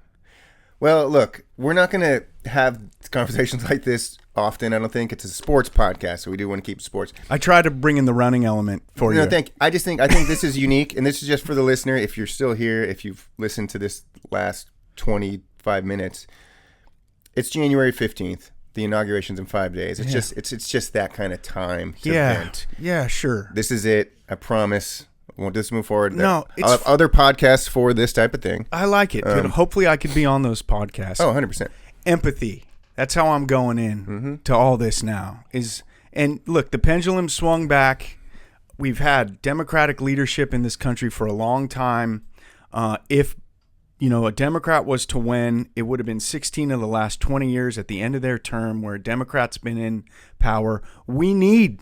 Well, look, we're not going to have conversations like this often. I don't think it's a sports podcast, so we do want to keep sports. I try to bring in the running element for you. I think this is unique, and this is just for the listener. If you're still here, if you've listened to this last 25 minutes, it's January 15th. The inauguration's in 5 days. It's just that kind of time to vent. Yeah, sure. This is it. I promise. We'll just move forward. No, I'll have other podcasts for this type of thing. I like it. Hopefully I could be on those podcasts. Oh, 100%. Empathy. That's how I'm going in to all this now. And look, the pendulum swung back. We've had Democratic leadership in this country for a long time. If a Democrat was to win, it would have been 16 of the last 20 years at the end of their term where a Democrat's been in power. We need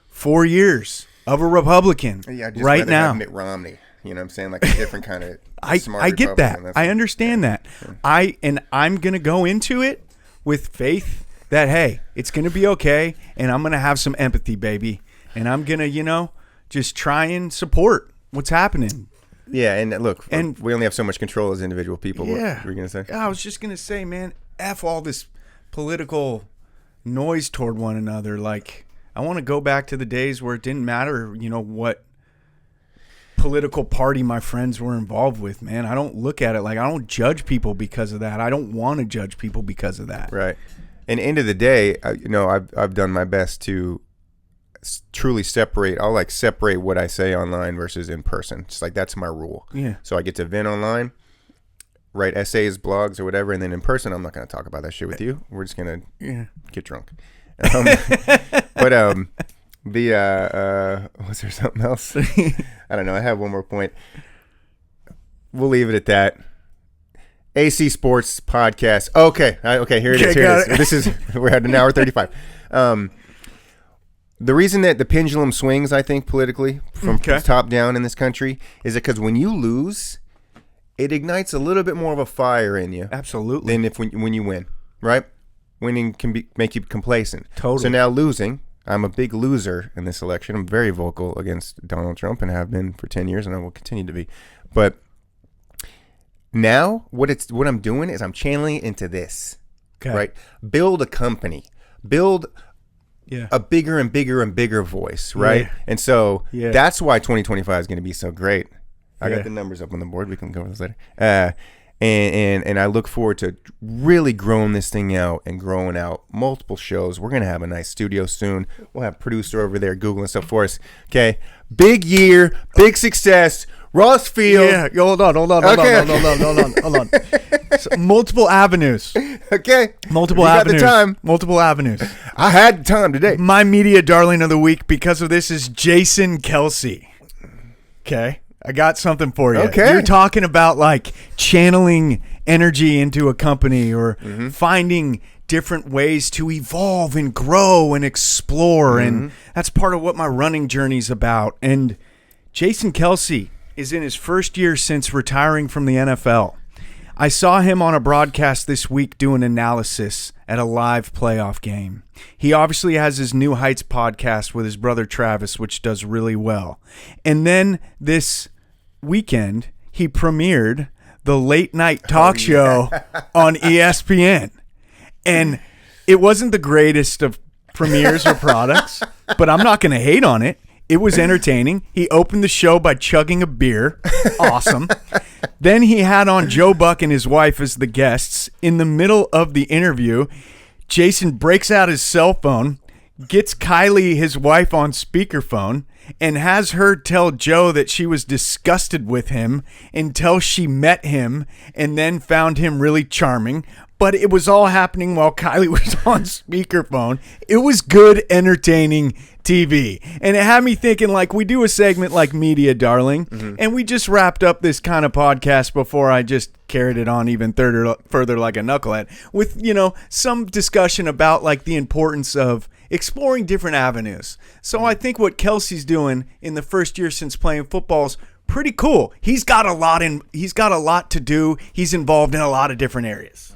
4 years of a Republican right now. Have Mitt Romney, you know what I'm saying? Like a different kind of smart I get that. Republican. I understand that. I'm going to go into it with faith that, hey, it's going to be okay, and I'm going to have some empathy, baby. And I'm going to, just try and support what's happening. Yeah, and look, we only have so much control as individual people. Yeah. What were you going to say? I was just going to say, man, F all this political noise toward one another. Like, I want to go back to the days where it didn't matter, what political party my friends were involved with, man. I don't look at it like, I don't judge people because of that. I don't want to judge people because of that. Right. And end of the day, I've done my best to truly separate. I'll separate what I say online versus in person. Just like, that's my rule. Yeah. So I get to vent online, write essays, blogs, or whatever, and then in person, I'm not going to talk about that shit with you. We're just going to get drunk. But was there something else? I don't know. I have one more point. We'll leave it at that. AC Sports Podcast. Okay. Here it is. This is, we're at an hour 35. The reason that the pendulum swings, I think, politically from top down in this country is because when you lose, it ignites a little bit more of a fire in you. Absolutely. Than when you win, right? Winning can make you complacent. Totally. So now losing, I'm a big loser in this election. I'm very vocal against Donald Trump and have been for 10 years, and I will continue to be. But now what I'm doing is I'm channeling it into this, right? Build a company. Build a bigger and bigger and bigger voice, right? Yeah. And so that's why 2025 is going to be so great. I got the numbers up on the board. We can go over those later. And I look forward to really growing this thing out and growing out multiple shows. We're going to have a nice studio soon. We'll have a producer over there Googling stuff for us. Okay. Big year, big success. Ross Field. Yeah. Hold on. So, multiple avenues. Okay. Multiple avenues. Got the time. Multiple avenues. I had the time today. My media darling of the week because of this is Jason Kelsey. Okay. I got something for you. Okay. You're talking about like channeling energy into a company or finding different ways to evolve and grow and explore. Mm-hmm. And that's part of what my running journey's about. And Jason Kelce is in his first year since retiring from the NFL. I saw him on a broadcast this week doing analysis at a live playoff game. He obviously has his New Heights podcast with his brother Travis, which does really well. And then this weekend, he premiered the late night talk show on ESPN. And it wasn't the greatest of premieres or products, but I'm not going to hate on it. It was entertaining. He opened the show by chugging a beer. Awesome. Then he had on Joe Buck and his wife as the guests. In the middle of the interview, Jason breaks out his cell phone, gets Kylie, his wife, on speakerphone, and has her tell Joe that she was disgusted with him until she met him and then found him really charming. But it was all happening while Kylie was on speakerphone. It was good, entertaining TV. And it had me thinking, like, we do a segment like Media Darling, and we just wrapped up this kind of podcast before I just carried it on even further like a knucklehead with, you know, some discussion about, like, the importance of exploring different avenues. So I think what Kelce's doing in the first year since playing football is pretty cool. He's got a lot to do. He's involved in a lot of different areas.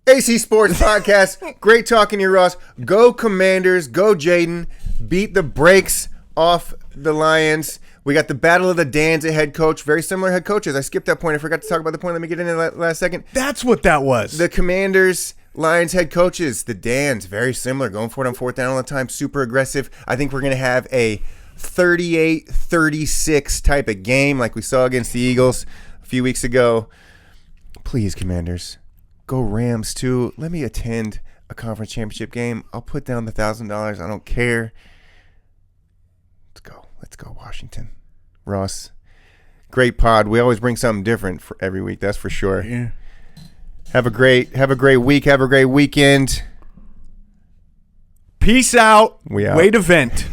AC Sports Podcast. Great talking to you, Ross. Go Commanders. Go Jaden. Beat the brakes off the Lions. We got the Battle of the Dans at head coach. Very similar head coaches. I skipped that point. I forgot to talk about the point. Let me get into that last second. That's what that was. The Commanders, Lions head coaches. The Dans, very similar. Going for it on fourth down all the time. Super aggressive. I think we're going to have a 38-36 type of game like we saw against the Eagles a few weeks ago. Please, Commanders. Go Rams too. Let me attend a conference championship game. I'll put down the $1,000. I don't care. Let's go Washington. Ross, great pod. We always bring something different for every week. That's for sure. Yeah. Have a great week. Have a great weekend. Peace out. We out. Way to vent.